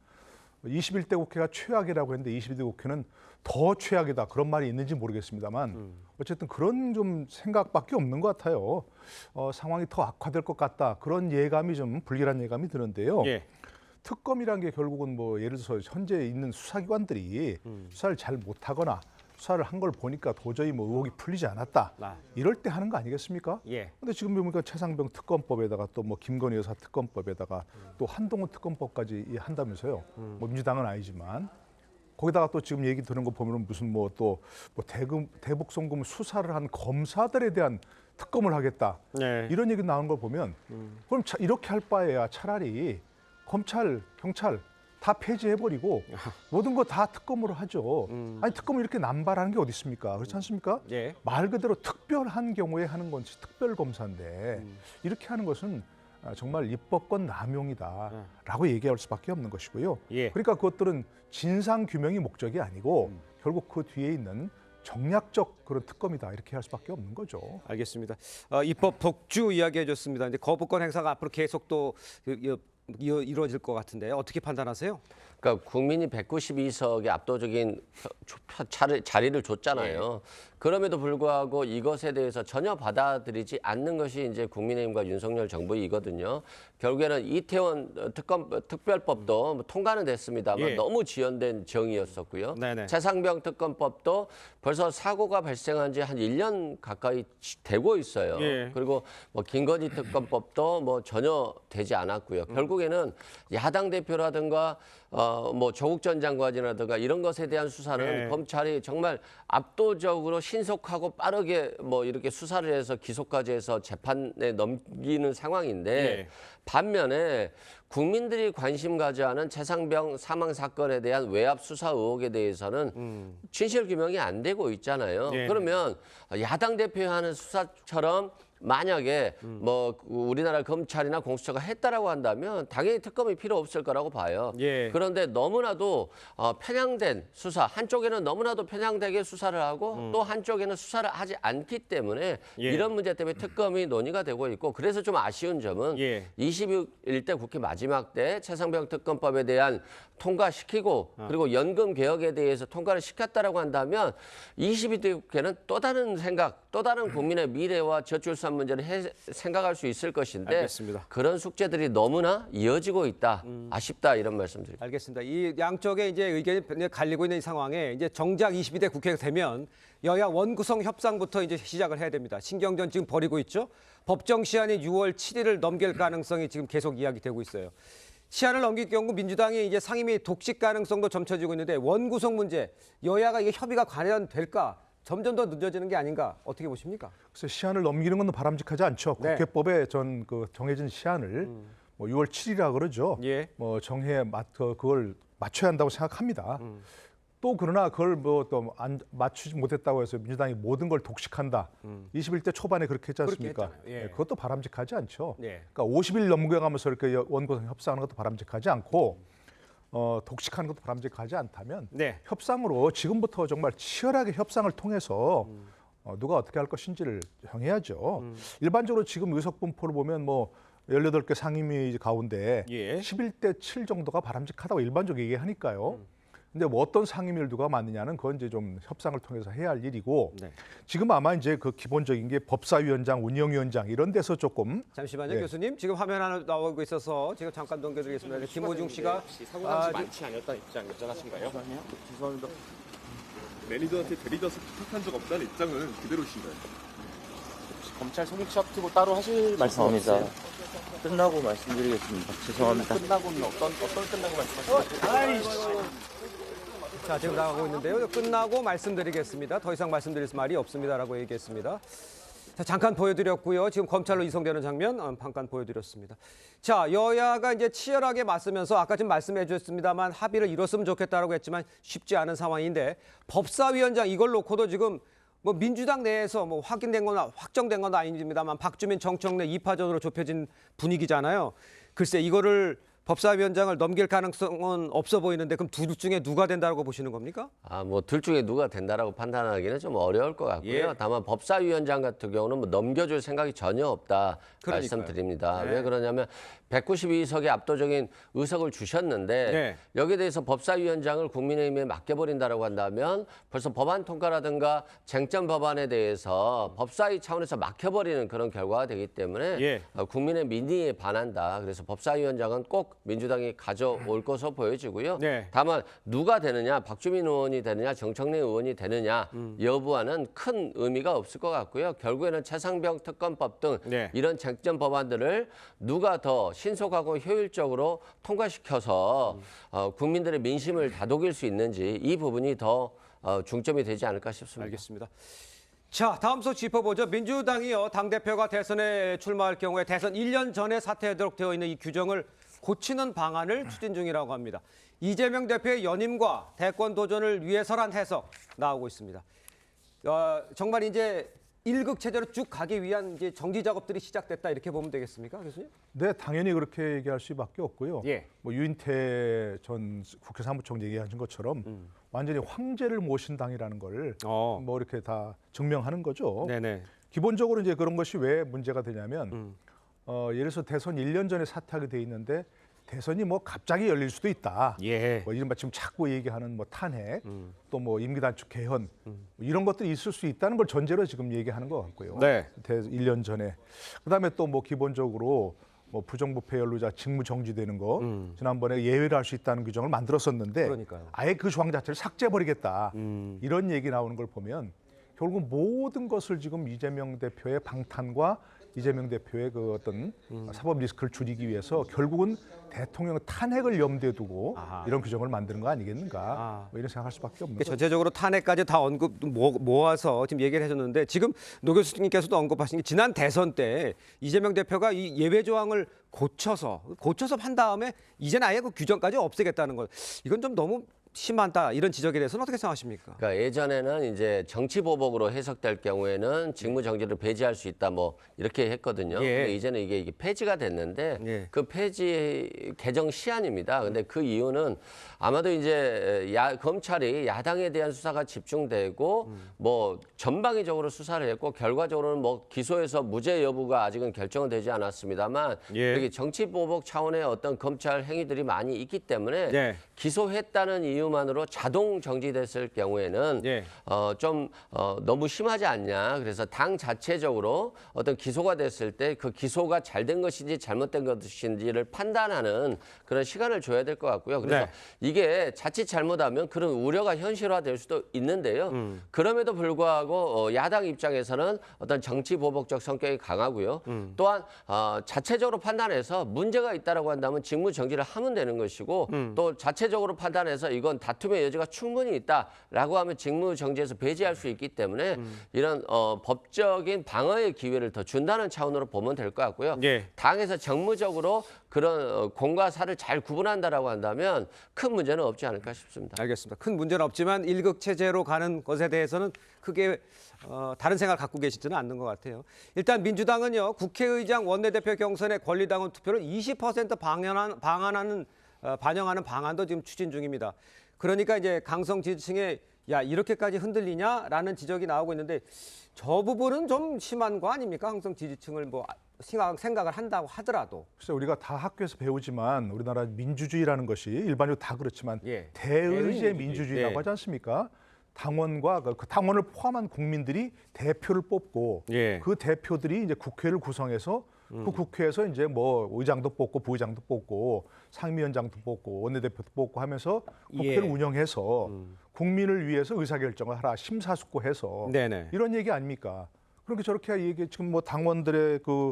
21대 국회가 최악이라고 했는데 22대 국회는 더 최악이다 그런 말이 있는지 모르겠습니다만 어쨌든 그런 좀 생각밖에 없는 것 같아요. 상황이 더 악화될 것 같다 그런 예감이 좀 불길한 예감이 드는데요. 예. 특검이란 게 결국은 뭐 예를 들어서 현재 있는 수사기관들이 수사를 잘 못하거나 수사를 한 걸 보니까 도저히 뭐 의혹이 풀리지 않았다. 이럴 때 하는 거 아니겠습니까? 예. 근데 지금 보니까 최상병 특검법에다가 또 뭐 김건희 여사 특검법에다가 또 한동훈 특검법까지 한다면서요. 뭐 민주당은 아니지만 거기다가 또 지금 얘기 드는 거 보면 무슨 뭐 또 뭐 대북 송금 수사를 한 검사들에 대한 특검을 하겠다. 네. 이런 얘기 나오는 걸 보면 그럼 이렇게 할 바에야 차라리 검찰, 경찰 다 폐지해버리고 모든 거 다 특검으로 하죠. 아니 특검을 이렇게 남발하는 게 어디 있습니까? 그렇지 않습니까? 예. 말 그대로 특별한 경우에 하는 건지 특별검사인데 이렇게 하는 것은 정말 입법권 남용이다라고 얘기할 수밖에 없는 것이고요. 예. 그러니까 그것들은 진상규명이 목적이 아니고 결국 그 뒤에 있는 정략적 그런 특검이다 이렇게 할 수밖에 없는 거죠. 알겠습니다. 입법 독주 이야기해 줬습니다. 이제 거부권 행사가 앞으로 계속 또 이루어질 것 같은데 어떻게 판단하세요? 그러니까 국민이 192석의 압도적인 자리를 줬잖아요. 그럼에도 불구하고 이것에 대해서 전혀 받아들이지 않는 것이 이제 국민의힘과 윤석열 정부이거든요. 결국에는 이태원 특별법도 뭐 통과는 됐습니다만 너무 지연된 정의였었고요. 최상병 특검법도 벌써 사고가 발생한 지 한 1년 가까이 되고 있어요. 그리고 뭐 김건희 특검법도 뭐 전혀 되지 않았고요. 결국에는 야당 대표라든가 뭐 조국 전 장관이라든가 이런 것에 대한 수사는 검찰이 정말 압도적으로 신속하고 빠르게 뭐 이렇게 수사를 해서 기소까지 해서 재판에 넘기는 상황인데 반면에 국민들이 관심 가져하는 최상병 사망 사건에 대한 외압 수사 의혹에 대해서는 진실 규명이 안 되고 있잖아요. 그러면 야당 대표가 하는 수사처럼 만약에 뭐 우리나라 검찰이나 공수처가 했다라고 한다면 당연히 특검이 필요 없을 거라고 봐요. 그런데 너무나도 편향된 수사, 한쪽에는 너무나도 편향되게 수사를 하고 또 한쪽에는 수사를 하지 않기 때문에 이런 문제 때문에 특검이 논의가 되고 있고 그래서 좀 아쉬운 점은 21대 국회 마지막 때 최상병 특검법에 대한 통과시키고 그리고 연금 개혁에 대해서 통과를 시켰다라고 한다면 22대 국회는 또 다른 생각, 또 다른 국민의 미래와 저출산 문제를 생각할 수 있을 것인데 알겠습니다. 그런 숙제들이 너무나 이어지고 있다. 아쉽다 이런 말씀드립니다. 알겠습니다. 이 양쪽의 이제 의견이 갈리고 있는 이 상황에 이제 정작 22대 국회가 되면 여야 원구성 협상부터 이제 시작을 해야 됩니다. 신경전 지금 벌이고 있죠. 법정 시한이 6월 7일을 넘길 가능성이 지금 계속 이야기되고 있어요. 시한을 넘길 경우 민주당이 이제 상임위 독식 가능성도 점쳐지고 있는데 원구성 문제 여야가 이게 협의가 관련될까? 점점 더 늦어지는 게 아닌가 어떻게 보십니까? 그래서 시한을 넘기는 건 바람직하지 않죠. 국회법에 정해진 시한을 뭐 6월 7일이라 그러죠. 뭐 그걸 맞춰야 한다고 생각합니다. 또 그러나 그걸 뭐 또 맞추지 못했다고 해서 민주당이 모든 걸 독식한다. 21대 초반에 그렇게 했지 않습니까? 그것도 바람직하지 않죠. 그러니까 50일 넘겨가면서 이렇게 원구성 협상하는 것도 바람직하지 않고 독식하는 것도 바람직하지 않다면 협상으로 지금부터 정말 치열하게 협상을 통해서 누가 어떻게 할 것인지를 정해야죠. 일반적으로 지금 의석 분포를 보면 뭐 18개 상임위 가운데 11대 7 정도가 바람직하다고 일반적으로 얘기하니까요. 근데 뭐 어떤 상임위를 누가 맡느냐는 그건 이제 좀 협상을 통해서 해야 할 일이고 지금 아마 이제 그 기본적인 게 법사위원장, 운영위원장 이런 데서 조금 잠시만요, 교수님. 지금 화면 하나 나오고 있어서 제가 잠깐 넘겨드리겠습니다. 김호중 씨가 사고당시 많지 않았다는 입장 여전하신가요? 죄송합니다. 매니저한테 대리자서 부탁한 적 없다는 입장은 그대로신가요? 검찰 소닉샵 트고 따로 하실 말씀 없으세요? 끝나고 말씀드리겠습니다. 죄송합니다. 끝나고는 어떤 끝나고 말씀하시나요? 자, 지금 나가고 있는데요. 끝나고 말씀드리겠습니다. 더 이상 말씀드릴 말이 없습니다라고 얘기했습니다. 자, 잠깐 보여드렸고요. 지금 검찰로 이송되는 장면 잠깐 보여드렸습니다. 자, 여야가 이제 치열하게 맞서면서 아까 지금 말씀해 주셨습니다만 합의를 이뤘으면 좋겠다라고 했지만 쉽지 않은 상황인데 법사위원장 이걸 놓고도 지금 뭐 민주당 내에서 뭐 확인된 건 확정된 건 아닙니다만 박주민 정청래 2파전으로 좁혀진 분위기잖아요. 글쎄 이거를 법사위원장을 넘길 가능성은 없어 보이는데 그럼 둘 중에 누가 된다고 보시는 겁니까? 뭐 둘 중에 누가 된다라고 판단하기는 좀 어려울 것 같고요. 예. 다만 법사위원장 같은 경우는 뭐 넘겨줄 생각이 전혀 없다 그러니까요. 말씀드립니다. 네. 왜 그러냐면 192석의 압도적인 의석을 주셨는데 네. 여기에 대해서 법사위원장을 국민의힘에 맡겨버린다라고 한다면 벌써 법안 통과라든가 쟁점 법안에 대해서 법사위 차원에서 막혀버리는 그런 결과가 되기 때문에 예. 국민의 민의에 반한다. 그래서 법사위원장은 꼭 민주당이 가져올 것으로 보여지고요. 네. 다만 누가 되느냐, 박주민 의원이 되느냐, 정청래 의원이 되느냐 여부와는 큰 의미가 없을 것 같고요. 결국에는 최상병 특검법 등 네. 이런 쟁점 법안들을 누가 더 신속하고 효율적으로 통과시켜서 국민들의 민심을 다독일 수 있는지 이 부분이 더 중점이 되지 않을까 싶습니다. 알겠습니다. 자, 다음 소식 짚어보죠. 민주당이요. 당대표가 대선에 출마할 경우에 대선 1년 전에 사퇴하도록 되어 있는 이 규정을 고치는 방안을 추진 중이라고 합니다. 이재명 대표의 연임과 대권 도전을 위해서란 해석 나오고 있습니다. 정말 이제 일극 체제로 쭉 가기 위한 이제 정지 작업들이 시작됐다 이렇게 보면 되겠습니까, 교수님? 네, 당연히 그렇게 얘기할 수밖에 없고요. 예. 뭐 유인태 전 국회 사무총 얘기하신 것처럼 완전히 황제를 모신 당이라는 걸 뭐 이렇게 다 증명하는 거죠. 네네. 기본적으로 이제 그런 것이 왜 문제가 되냐면 예를 들어서 대선 1년 전에 사퇴하게 돼 있는데 대선이 뭐 갑자기 열릴 수도 있다. 예. 뭐 이른바 지금 자꾸 얘기하는 뭐 탄핵, 또 뭐 임기 단축 개헌 뭐 이런 것들이 있을 수 있다는 걸 전제로 지금 얘기하는 것 같고요. 네. 1년 전에. 그다음에 또 뭐 기본적으로 뭐 부정부패 연루자 직무 정지되는 거 지난번에 예외를 할 수 있다는 규정을 만들었었는데 그러니까요. 아예 그 조항 자체를 삭제해버리겠다. 이런 얘기 나오는 걸 보면 결국 모든 것을 지금 이재명 대표의 방탄과 이재명 대표의 그 어떤 사법 리스크를 줄이기 위해서 결국은 대통령 탄핵을 염두에 두고 이런 규정을 만드는 거 아니겠는가 뭐 이런 생각할 수밖에 없는 거죠. 전체적으로 탄핵까지 다 언급 모아서 지금 얘기를 해줬는데 지금 노 교수님께서도 언급하신 게 지난 대선 때 이재명 대표가 이 예외 조항을 고쳐서 한 다음에 이제는 아예 그 규정까지 없애겠다는 것 이건 좀 너무 심하다 이런 지적에 대해서는 어떻게 생각하십니까? 그러니까 예전에는 이제 정치 보복으로 해석될 경우에는 직무 정지를 배제할 수 있다 뭐 이렇게 했거든요. 예. 근데 이제는 이게 폐지가 됐는데 예. 그 폐지 개정 시한입니다. 근데 그 이유는 아마도 이제 검찰이 야당에 대한 수사가 집중되고 뭐 전방위적으로 수사를 했고 결과적으로는 뭐 기소에서 무죄 여부가 아직은 결정은 되지 않았습니다만 예. 여기 정치 보복 차원의 어떤 검찰 행위들이 많이 있기 때문에 예. 기소했다는 이유만으로 자동 정지됐을 경우에는 예. 너무 심하지 않냐. 그래서 당 자체적으로 어떤 기소가 됐을 때 그 기소가 잘된 것인지 잘못된 것인지를 판단하는 그런 시간을 줘야 될 것 같고요. 그래서 네. 이게 자칫 잘못하면 그런 우려가 현실화될 수도 있는데요. 그럼에도 불구하고 야당 입장에서는 어떤 정치 보복적 성격이 강하고요. 또한 자체적으로 판단해서 문제가 있다라고 한다면 직무 정지를 하면 되는 것이고 또 자체적으로 판단해서 이건 다툼의 여지가 충분히 있다라고 하면 직무 정지에서 배제할 수 있기 때문에 이런 법적인 방어의 기회를 더 준다는 차원으로 보면 될 것 같고요. 예. 당에서 정무적으로 그런 공과 사를 잘 구분한다라고 한다면 큰 문제는 없지 않을까 싶습니다. 알겠습니다. 큰 문제는 없지만 일극 체제로 가는 것에 대해서는 크게 다른 생각을 갖고 계시지는 않는 것 같아요. 일단 민주당은요. 국회의장 원내대표 경선의 권리당원 투표를 20% 반영하는 방안도 지금 추진 중입니다. 그러니까 이제 강성 지지층에 야 이렇게까지 흔들리냐라는 지적이 나오고 있는데 저 부분은 좀 심한 거 아닙니까? 강성 지지층을 뭐 생각을 한다고 하더라도. 글쎄 우리가 다 학교에서 배우지만 우리나라 민주주의라는 것이 일반적으로 다 그렇지만 예. 대의제 민주주의라고 예. 하지 않습니까? 당원과 그 당원을 포함한 국민들이 대표를 뽑고 예. 그 대표들이 이제 국회를 구성해서 그 국회에서 이제 뭐 의장도 뽑고 부의장도 뽑고 상임위원장도 뽑고 원내대표도 뽑고 하면서 국회를 예. 운영해서 국민을 위해서 의사결정을 하라 심사숙고해서 네네. 이런 얘기 아닙니까? 그렇게 저렇게 얘기 지금 뭐 당원들의 그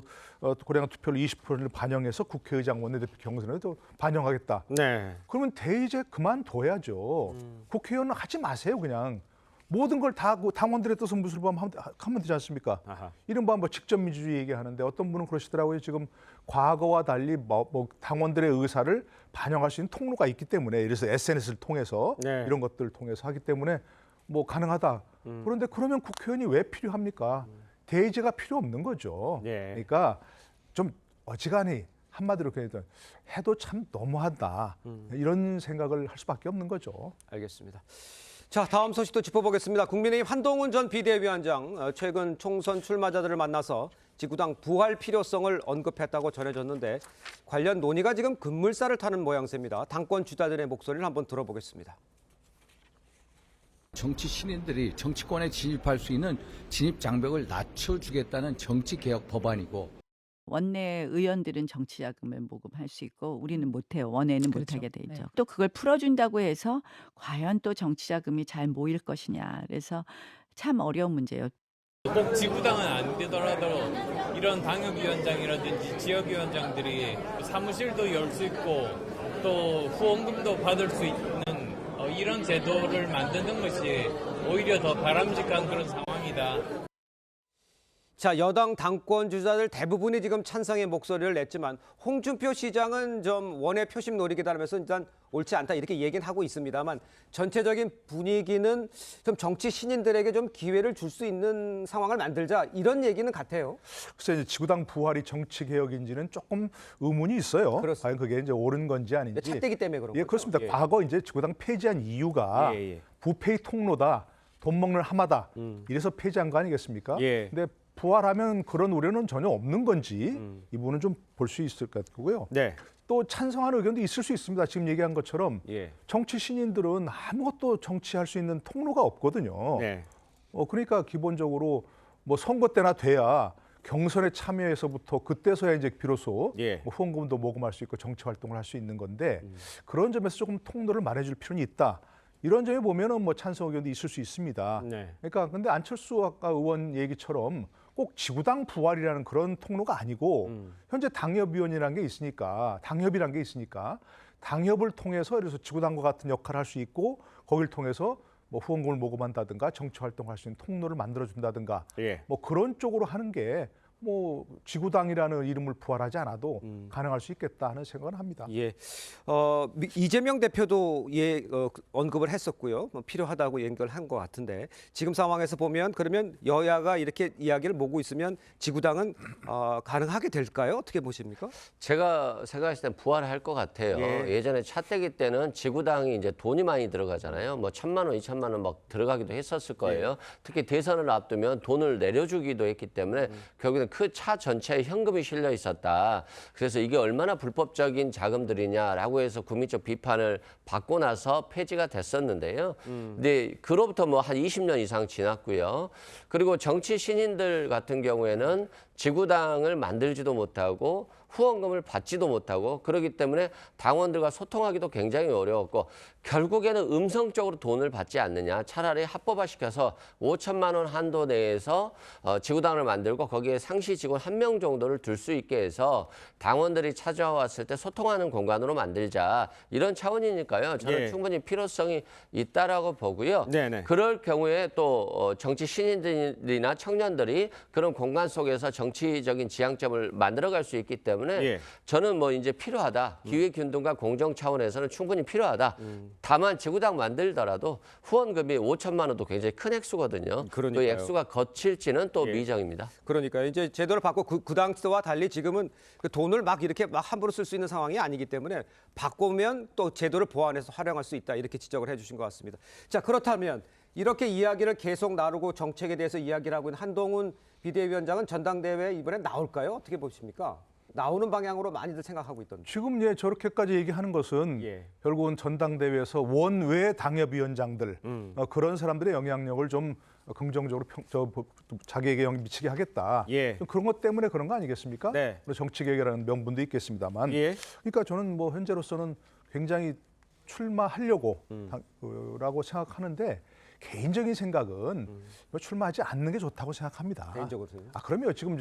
고량 투표를 20%를 반영해서 국회의장 원내대표 경선에도 반영하겠다. 네. 그러면 대의제 그만둬야죠. 국회의원은 하지 마세요, 그냥. 모든 걸 다 당원들의 뜻을 무슬범하면 되지 않습니까? 아하. 이른바 뭐 직접 민주주의 얘기하는데 어떤 분은 그러시더라고요. 지금 과거와 달리 뭐 당원들의 의사를 반영할 수 있는 통로가 있기 때문에, 그래서 SNS를 통해서 네. 이런 것들을 통해서 하기 때문에 뭐 가능하다. 그런데 그러면 국회의원이 왜 필요합니까? 대의제가 필요 없는 거죠. 네. 그러니까 좀 어지간히 한마디로 그냥 해도 참 너무하다. 이런 생각을 할 수밖에 없는 거죠. 알겠습니다. 자, 다음 소식도 짚어보겠습니다. 국민의힘 한동훈 전 비대위원장 최근 총선 출마자들을 만나서 지구당 부활 필요성을 언급했다고 전해졌는데 관련 논의가 지금 급물살을 타는 모양새입니다. 당권 주자들의 목소리를 한번 들어보겠습니다. 정치 신인들이 정치권에 진입할 수 있는 진입 장벽을 낮춰주겠다는 정치개혁 법안이고, 원내 의원들은 정치 자금을 모금할 수 있고 우리는 못해요. 원외는 못하게 돼 있죠. 또 그걸 풀어준다고 해서 과연 또 정치 자금이 잘 모일 것이냐. 그래서 참 어려운 문제예요. 꼭 지구당은 안 되더라도 이런 당협위원장이라든지 지역위원장들이 사무실도 열 수 있고 또 후원금도 받을 수 있는 이런 제도를 만드는 것이 오히려 더 바람직한 그런 상황이다. 자, 여당 당권 주자들 대부분이 지금 찬성의 목소리를 냈지만 홍준표 시장은 좀 원외 표심 노리기다 하면서 일단 옳지 않다 이렇게 얘기는 하고 있습니다만 전체적인 분위기는 좀 정치 신인들에게 좀 기회를 줄 수 있는 상황을 만들자 이런 얘기는 같아요. 글쎄 이제 지구당 부활이 정치 개혁인지는 조금 의문이 있어요. 그렇습니다. 과연 그게 이제 옳은 건지 아닌지. 찻대기 때문에 그런 거죠. 예, 그렇습니다. 예. 과거 이제 지구당 폐지한 이유가 부패의 통로다, 돈 먹는 하마다 이래서 폐지한 거 아니겠습니까? 예. 근데 부활하면 그런 우려는 전혀 없는 건지 이 부분은 좀 볼 수 있을 것 같고요. 네. 또 찬성하는 의견도 있을 수 있습니다. 지금 얘기한 것처럼 예. 정치 신인들은 아무것도 정치할 수 있는 통로가 없거든요. 네. 그러니까 기본적으로 뭐 선거 때나 돼야 경선에 참여해서부터 그때서야 이제 비로소 예. 뭐 후원금도 모금할 수 있고 정치 활동을 할 수 있는 건데 그런 점에서 조금 통로를 마련해줄 필요는 있다. 이런 점에 보면은 뭐 찬성 의견도 있을 수 있습니다. 네. 그러니까 근데 안철수 아까 의원 얘기처럼 꼭 지구당 부활이라는 그런 통로가 아니고 현재 당협위원이라는 게 있으니까 당협이라는 게 있으니까 당협을 통해서 그래서 지구당과 같은 역할을 할 수 있고 거기를 통해서 뭐 후원금을 모금한다든가 정치 활동할 수 있는 통로를 만들어준다든가 예. 뭐 그런 쪽으로 하는 게 뭐 지구당이라는 이름을 부활하지 않아도 가능할 수 있겠다 하는 생각은 합니다. 예, 이재명 대표도 언급을 했었고요. 뭐 필요하다고 얘기를 한 것 같은데 지금 상황에서 보면 그러면 여야가 이렇게 이야기를 모고 있으면 지구당은 가능하게 될까요? 어떻게 보십니까? 제가 생각했을 땐 부활할 것 같아요. 예전에 차떼기 때는 지구당이 이제 돈이 많이 들어가잖아요. 뭐 1,000만 원, 2,000만 원 막 들어가기도 했었을 거예요. 특히 대선을 앞두면 돈을 내려주기도 했기 때문에 결국엔 그 차 전체에 현금이 실려 있었다. 그래서 이게 얼마나 불법적인 자금들이냐라고 해서 국민적 비판을 받고 나서 폐지가 됐었는데요. 근데 그로부터 뭐 한 20년 이상 지났고요. 그리고 정치 신인들 같은 경우에는 지구당을 만들지도 못하고 후원금을 받지도 못하고 그렇기 때문에 당원들과 소통하기도 굉장히 어려웠고 결국에는 음성적으로 돈을 받지 않느냐. 차라리 합법화시켜서 5천만 원 한도 내에서 지구당을 만들고 거기에 상시 직원 1명 정도를 둘 수 있게 해서 당원들이 찾아왔을 때 소통하는 공간으로 만들자. 이런 차원이니까요. 저는 충분히 필요성이 있다라고 보고요. 네네. 그럴 경우에 또 정치 신인들이나 청년들이 그런 공간 속에서 정치적인 지향점을 만들어갈 수 있기 때문에 저는 뭐 이제 필요하다. 기획균등과 공정 차원에서는 충분히 필요하다. 다만 지구당 만들더라도 후원금이 5천만 원도 굉장히 큰 액수거든요. 그 액수가 거칠지는 또 미정입니다. 그러니까 이제 제도를 바꿔 그 당시와 달리 지금은 그 돈을 막 이렇게 막 함부로 쓸 수 있는 상황이 아니기 때문에 바꾸면 또 제도를 보완해서 활용할 수 있다 이렇게 지적을 해주신 것 같습니다. 자, 그렇다면 이렇게 이야기를 계속 나누고 정책에 대해서 이야기를 하고 있는 한동훈 비대위원장은 전당대회에 이번에 나올까요? 어떻게 보십니까? 나오는 방향으로 많이들 생각하고 있던데. 지금 저렇게까지 얘기하는 것은 결국은 전당대회에서 원외 당협위원장들 그런 사람들의 영향력을 좀 긍정적으로 자기에게 영향 미치게 하겠다. 그런 것 때문에 그런 거 아니겠습니까? 네. 정치개혁이라는 명분도 있겠습니다만. 그러니까 저는 뭐 현재로서는 굉장히 출마하려고 라고 생각하는데 개인적인 생각은 출마하지 않는 게 좋다고 생각합니다. 개인적으로요? 그럼요. 지금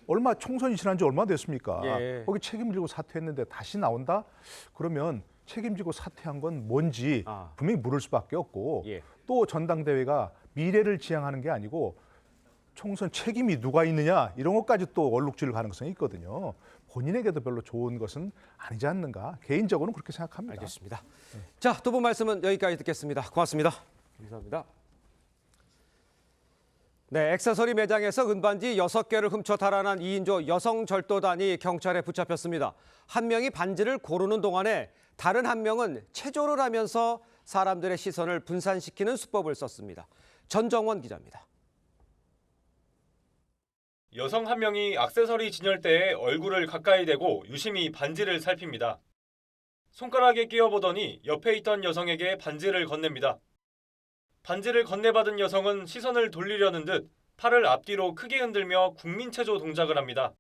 얼마 총선이 지난 지 얼마 됐습니까? 예. 거기 책임지고 사퇴했는데 다시 나온다? 그러면 책임지고 사퇴한 건 뭔지 분명히 물을 수밖에 없고 또 전당대회가 미래를 지향하는 게 아니고 총선 책임이 누가 있느냐 이런 것까지 또 얼룩질 가능성이 있거든요. 본인에게도 별로 좋은 것은 아니지 않는가 개인적으로는 그렇게 생각합니다. 알겠습니다. 자, 두 분 말씀은 여기까지 듣겠습니다. 고맙습니다. 감사합니다. 네, 액세서리 매장에서 은반지 6개를 훔쳐 달아난 2인조 여성 절도단이 경찰에 붙잡혔습니다. 한 명이 반지를 고르는 동안에 다른 한 명은 체조를 하면서 사람들의 시선을 분산시키는 수법을 썼습니다. 전정원 기자입니다. 여성 한 명이 액세서리 진열대에 얼굴을 가까이 대고 유심히 반지를 살핍니다. 손가락에 끼워보더니 옆에 있던 여성에게 반지를 건넵니다. 반지를 건네받은 여성은 시선을 돌리려는 듯 팔을 앞뒤로 크게 흔들며 국민체조 동작을 합니다.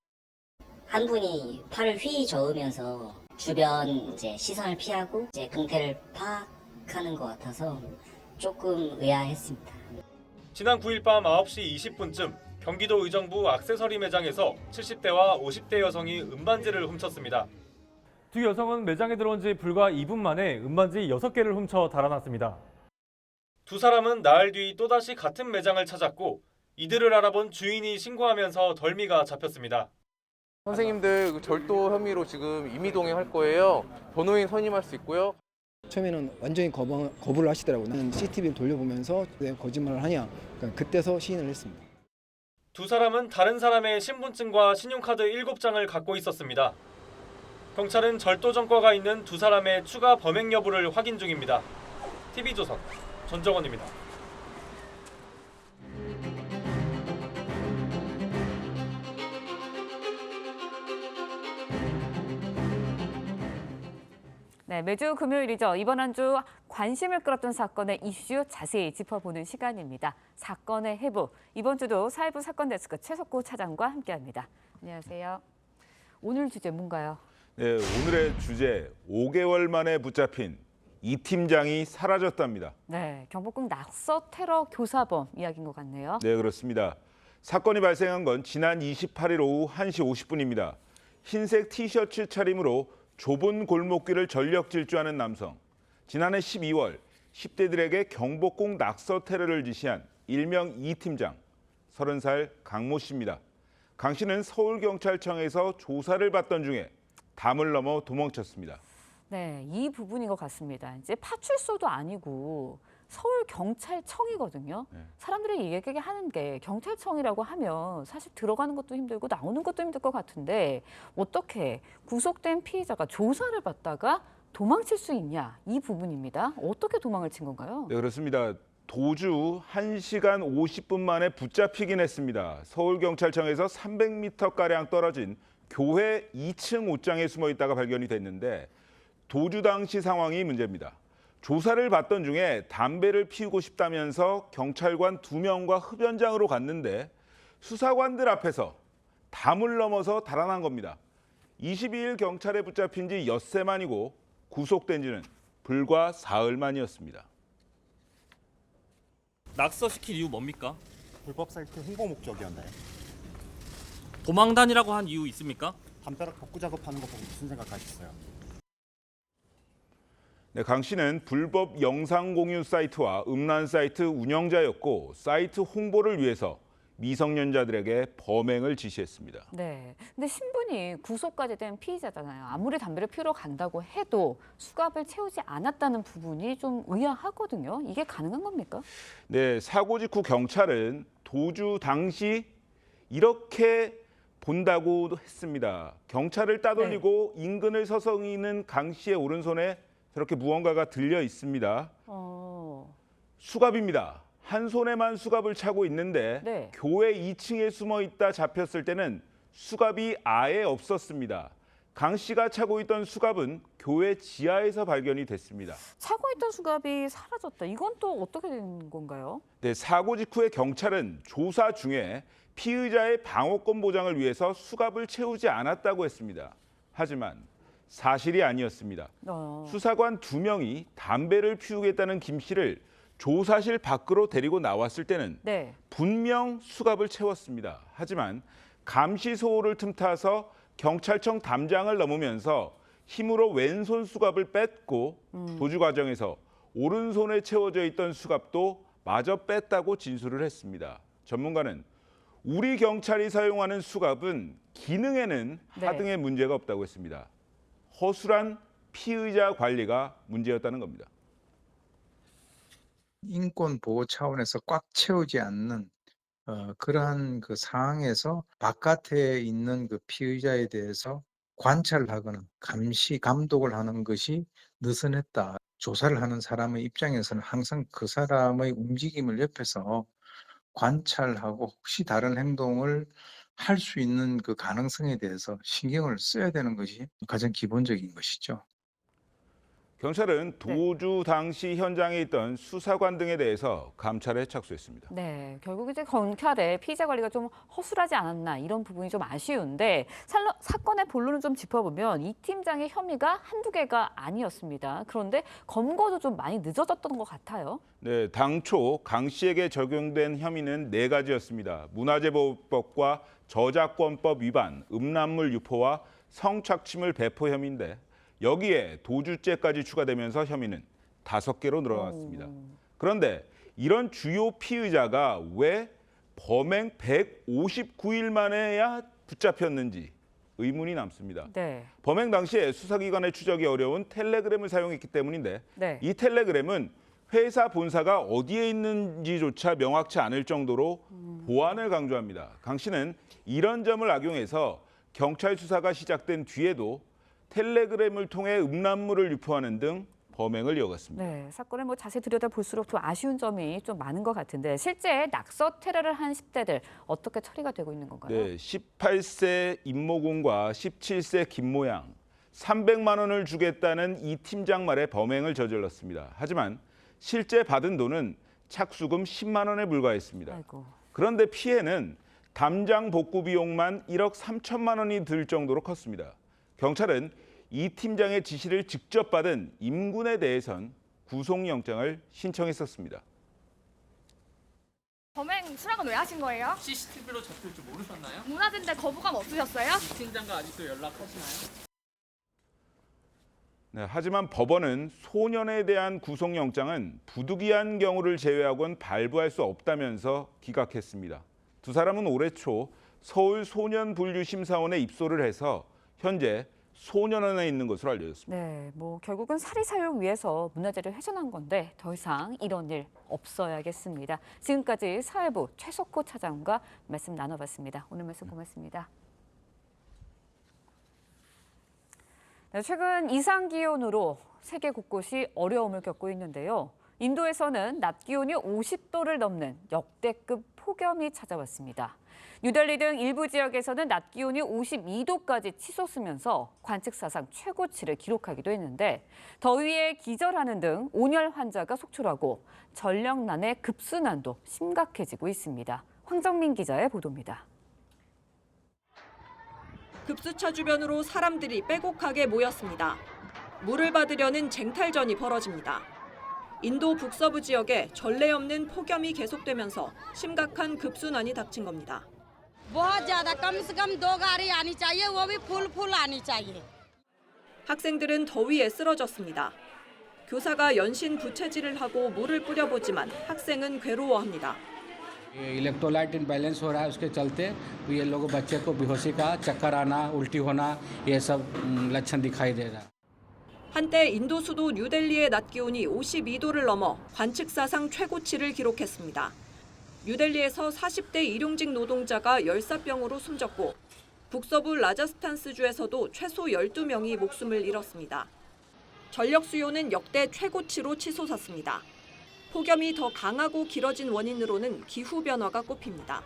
한 분이 팔을 휘 저으면서 주변 시선을 피하고 금태를 파악하는 것 같아서 조금 의아했습니다. 지난 9일 밤 9시 20분쯤 경기도 의정부 액세서리 매장에서 70대와 50대 여성이 은반지를 훔쳤습니다. 두 여성은 매장에 들어온 지 불과 2분 만에 은반지 6개를 훔쳐 달아났습니다. 두 사람은 나흘 뒤 또다시 같은 매장을 찾았고 이들을 알아본 주인이 신고하면서 덜미가 잡혔습니다. 선생님들 절도 혐의로 지금 임의동행할 거예요. 변호인 선임할 수 있고요. 처음에는 완전히 거부를 하시더라고요. 나는 CCTV를 돌려보면서 왜 거짓말을 하냐. 그때서 시인을 했습니다. 두 사람은 다른 사람의 신분증과 신용카드 7장을 갖고 있었습니다. 경찰은 절도 전과가 있는 두 사람의 추가 범행 여부를 확인 중입니다. TV조선 전정원입니다. 네, 매주 금요일이죠. 이번 한 주 관심을 끌었던 사건의 이슈 자세히 짚어보는 시간입니다. 사건의 해부. 이번 주도 사회부 사건데스크 최석구 차장과 함께합니다. 안녕하세요. 오늘 주제 뭔가요? 네, 오늘의 주제 5개월 만에 붙잡힌 이 팀장이 사라졌답니다. 네, 경복궁 낙서 테러 교사범 이야기인 것 같네요. 네, 그렇습니다. 사건이 발생한 건 지난 28일 오후 1시 50분입니다. 흰색 티셔츠 차림으로 좁은 골목길을 전력 질주하는 남성. 지난해 12월 10대들에게 경복궁 낙서 테러를 지시한 일명 이 팀장, 30살 강모 씨입니다. 강 씨는 서울경찰청에서 조사를 받던 중에 담을 넘어 도망쳤습니다. 네, 이 부분인 것 같습니다. 이제 파출소도 아니고 서울경찰청이거든요. 사람들이 얘기하게 하는 게 경찰청이라고 하면 사실 들어가는 것도 힘들고 나오는 것도 힘들 것 같은데 어떻게 구속된 피의자가 조사를 받다가 도망칠 수 있냐 이 부분입니다. 어떻게 도망을 친 건가요? 네, 그렇습니다. 도주 1시간 50분 만에 붙잡히긴 했습니다. 서울경찰청에서 300m가량 떨어진 교회 2층 옷장에 숨어 있다가 발견이 됐는데 도주 당시 상황이 문제입니다. 조사를 받던 중에 담배를 피우고 싶다면서 경찰관 2명과 흡연장으로 갔는데 수사관들 앞에서 담을 넘어서 달아난 겁니다. 22일 경찰에 붙잡힌 지 엿새 만이고 구속된 지는 불과 사흘 만이었습니다. 낙서시킬 이유 뭡니까? 불법 사이트 홍보 목적이었나요? 도망 다니라고 한 이유 있습니까? 담벼락 복구 작업하는 거 보고 무슨 생각하셨어요? 네, 강 씨는 불법 영상 공유 사이트와 음란 사이트 운영자였고 사이트 홍보를 위해서 미성년자들에게 범행을 지시했습니다. 네, 근데 신분이 구속까지 된 피의자잖아요. 아무리 담배를 피우러 간다고 해도 수갑을 채우지 않았다는 부분이 좀 의아하거든요. 이게 가능한 겁니까? 네, 사고 직후 경찰은 도주 당시 이렇게 본다고 했습니다. 경찰을 따돌리고 인근을 서성이는 강 씨의 오른손에 저렇게 무언가가 들려 있습니다. 수갑입니다. 한 손에만 수갑을 차고 있는데 교회 2층에 숨어 있다 잡혔을 때는 수갑이 아예 없었습니다. 강 씨가 차고 있던 수갑은 교회 지하에서 발견이 됐습니다. 차고 있던 수갑이 사라졌다. 이건 또 어떻게 된 건가요? 네, 사고 직후에 경찰은 조사 중에 피의자의 방어권 보장을 위해서 수갑을 채우지 않았다고 했습니다. 하지만 사실이 아니었습니다. 수사관 2명이 담배를 피우겠다는 김 씨를 조사실 밖으로 데리고 나왔을 때는 네. 분명 수갑을 채웠습니다. 하지만 감시 소홀을 틈타서 경찰청 담장을 넘으면서 힘으로 왼손 수갑을 뺐고 도주 과정에서 오른손에 채워져 있던 수갑도 마저 뺐다고 진술을 했습니다. 전문가는 우리 경찰이 사용하는 수갑은 기능에는 하등의 문제가 없다고 했습니다. 허술한 피의자 관리가 문제였다는 겁니다. 인권 보호 차원에서 꽉 채우지 않는 그러한 그 상황에서 바깥에 있는 그 피의자에 대해서 관찰을 하거나 감시, 감독을 하는 것이 느슨했다. 조사를 하는 사람의 입장에서는 항상 그 사람의 움직임을 옆에서 관찰하고 혹시 다른 행동을 할 수 있는 그 가능성에 대해서 신경을 써야 되는 것이 가장 기본적인 것이죠. 경찰은 도주 당시 현장에 있던 수사관 등에 대해서 감찰에 착수했습니다. 네, 결국 이제 경찰의 피의자 관리가 좀 허술하지 않았나 이런 부분이 좀 아쉬운데 사건의 본론을 좀 짚어보면 이 팀장의 혐의가 한두 개가 아니었습니다. 그런데 검거도 좀 많이 늦어졌던 것 같아요. 네, 당초 강 씨에게 적용된 혐의는 4가지였습니다. 문화재보호법과 저작권법 위반, 음란물 유포와 성착취물 배포 혐의인데 여기에 도주죄까지 추가되면서 혐의는 5개로 늘어났습니다. 그런데 이런 주요 피의자가 왜 범행 159일 만에야 붙잡혔는지 의문이 남습니다. 네. 범행 당시에 수사기관의 추적이 어려운 텔레그램을 사용했기 때문인데 이 텔레그램은 회사 본사가 어디에 있는지조차 명확치 않을 정도로 보안을 강조합니다. 강 씨는 이런 점을 악용해서 경찰 수사가 시작된 뒤에도 텔레그램을 통해 음란물을 유포하는 등 범행을 이어갔습니다. 네, 사건을 자세히 들여다볼수록 좀 아쉬운 점이 좀 많은 것 같은데 실제 낙서 테러를 한 10대들 어떻게 처리가 되고 있는 건가요? 네, 18세 임모군과 17세 김모양 300만 원을 주겠다는 이 팀장 말에 범행을 저질렀습니다. 하지만 실제 받은 돈은 착수금 10만 원에 불과했습니다. 아이고. 그런데 피해는 담장 복구 비용만 1억 3천만 원이 들 정도로 컸습니다. 경찰은 이 팀장의 지시를 직접 받은 임군에 대해선 구속영장을 신청했었습니다. 범행 수락은 왜 하신 거예요? CCTV로 잡힐 줄 모르셨나요? 문화재인데 거부감 없으셨어요? 이 팀장과 아직도 연락하시나요? 네, 하지만 법원은 소년에 대한 구속영장은 부득이한 경우를 제외하고는 발부할 수 없다면서 기각했습니다. 두 사람은 올해 초 서울 소년분류심사원에 입소를 해서 현재 소년원에 있는 것으로 알려졌습니다. 네, 결국은 사리 사용 위해서 문화재를 훼손한 건데 더 이상 이런 일 없어야겠습니다. 지금까지 사회부 최석호 차장과 말씀 나눠봤습니다. 오늘 말씀 고맙습니다. 네, 최근 이상 기온으로 세계 곳곳이 어려움을 겪고 있는데요. 인도에서는 낮 기온이 50도를 넘는 역대급 폭염이 찾아왔습니다. 뉴델리 등 일부 지역에서는 낮 기온이 52도까지 치솟으면서 관측 사상 최고치를 기록하기도 했는데 더위에 기절하는 등 온열 환자가 속출하고 전력난의 급순환도 심각해지고 있습니다. 황정민 기자의 보도입니다. 급수차 주변으로 사람들이 빼곡하게 모였습니다. 물을 받으려는 쟁탈전이 벌어집니다. 인도 북서부 지역에 전례 없는 폭염이 계속되면서 심각한 급순환이 닥친 겁니다. 학생들은 더위에 쓰러졌습니다. 교사가 연신 부채질을 하고 물을 뿌려보지만 학생은 괴로워합니다. Electrolyte imbalance हो रहा है उसके चलते ये लोगों बच्चे को बेहोशी का चक्कर आना उल्टी होना ये सब लक्षण दिखाई दे रहा है. 한때 인도 수도 뉴델리의 낮 기온이 52도를 넘어 관측 사상 최고치를 기록했습니다. 뉴델리에서 40대 일용직 노동자가 열사병으로 숨졌고 북서부 라자스탄스주에서도 최소 12명이 목숨을 잃었습니다. 전력 수요는 역대 최고치로 치솟았습니다. 폭염이 더 강하고 길어진 원인으로는 기후 변화가 꼽힙니다.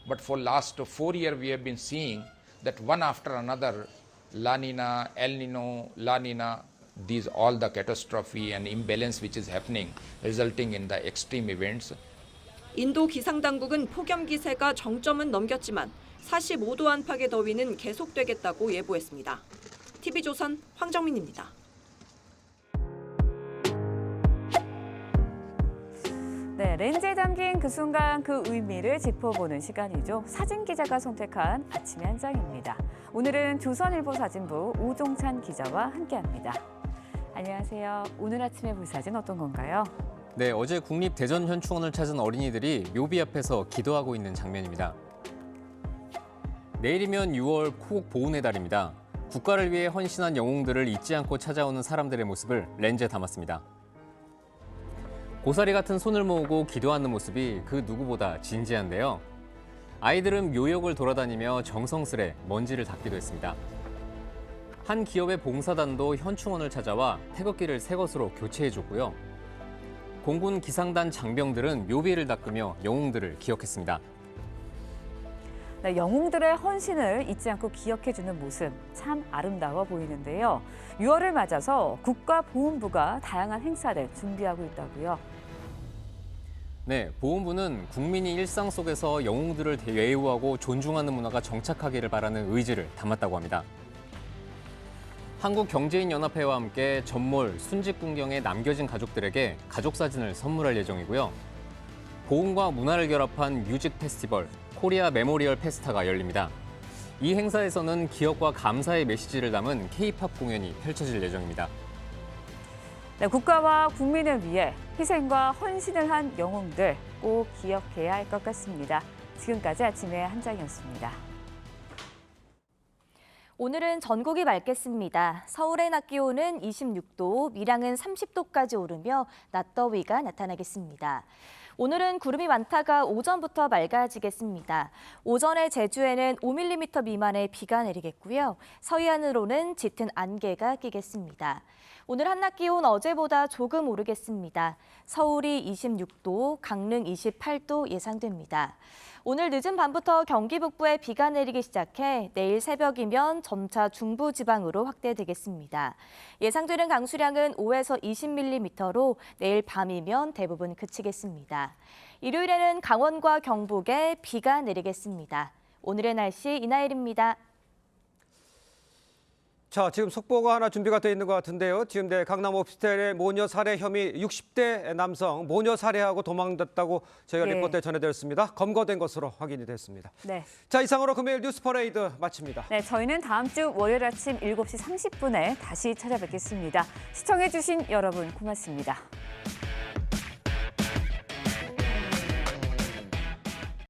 But for last 4 years we have been seeing that one after another La Nina, El Nino, La Nina, these all the catastrophe and imbalance which is happening resulting in the extreme events. 인도 기상당국은 폭염 기세가 정점은 넘겼지만 45도 안팎의 더위는 계속되겠다고 예보했습니다. TV조선 황정민입니다. 네, 렌즈에 담긴 그 순간 그 의미를 짚어보는 시간이죠. 사진 기자가 선택한 아침의 한 장입니다. 오늘은 조선일보 사진부 오종찬 기자와 함께합니다. 안녕하세요. 오늘 아침에 볼 사진 어떤 건가요? 네, 어제 국립대전현충원을 찾은 어린이들이 묘비 앞에서 기도하고 있는 장면입니다. 내일이면 6월 코국 보훈의 달입니다. 국가를 위해 헌신한 영웅들을 잊지 않고 찾아오는 사람들의 모습을 렌즈에 담았습니다. 고사리 같은 손을 모으고 기도하는 모습이 그 누구보다 진지한데요. 아이들은 묘역을 돌아다니며 정성스레 먼지를 닦기도 했습니다. 한 기업의 봉사단도 현충원을 찾아와 태극기를 새 것으로 교체해줬고요. 공군 기상단 장병들은 묘비를 닦으며 영웅들을 기억했습니다. 네, 영웅들의 헌신을 잊지 않고 기억해주는 모습 참 아름다워 보이는데요. 6월을 맞아서 국가보훈부가 다양한 행사를 준비하고 있다고요. 네, 보훈부는 국민이 일상 속에서 영웅들을 예우하고 존중하는 문화가 정착하기를 바라는 의지를 담았다고 합니다. 한국경제인연합회와 함께 전몰, 순직군경에 남겨진 가족들에게 가족사진을 선물할 예정이고요. 보훈과 문화를 결합한 뮤직 페스티벌, 코리아 메모리얼 페스타가 열립니다. 이 행사에서는 기억과 감사의 메시지를 담은 K-팝 공연이 펼쳐질 예정입니다. 네, 국가와 국민을 위해 희생과 헌신을 한 영웅들 꼭 기억해야 할 것 같습니다. 지금까지 아침의 한 장이었습니다. 오늘은 전국이 맑겠습니다. 서울의 낮 기온은 26도, 밀양은 30도까지 오르며 낮더위가 나타나겠습니다. 오늘은 구름이 많다가 오전부터 맑아지겠습니다. 오전에 제주에는 5mm 미만의 비가 내리겠고요. 서해안으로는 짙은 안개가 끼겠습니다. 오늘 한낮 기온 어제보다 조금 오르겠습니다. 서울이 26도, 강릉 28도 예상됩니다. 오늘 늦은 밤부터 경기 북부에 비가 내리기 시작해 내일 새벽이면 점차 중부지방으로 확대되겠습니다. 예상되는 강수량은 5에서 20mm로 내일 밤이면 대부분 그치겠습니다. 일요일에는 강원과 경북에 비가 내리겠습니다. 오늘의 날씨 이나일입니다. 자, 지금 속보가 하나 준비가 돼 있는 것 같은데요. 지금 강남 오피스텔의 모녀 살해 혐의 60대 남성 모녀 살해하고 도망갔다고 저희가 네. 리포트에 전해드렸습니다. 검거된 것으로 확인이 됐습니다. 네. 자, 이상으로 금요일 뉴스 퍼레이드 마칩니다. 네, 저희는 다음 주 월요일 아침 7시 30분에 다시 찾아뵙겠습니다. 시청해주신 여러분 고맙습니다.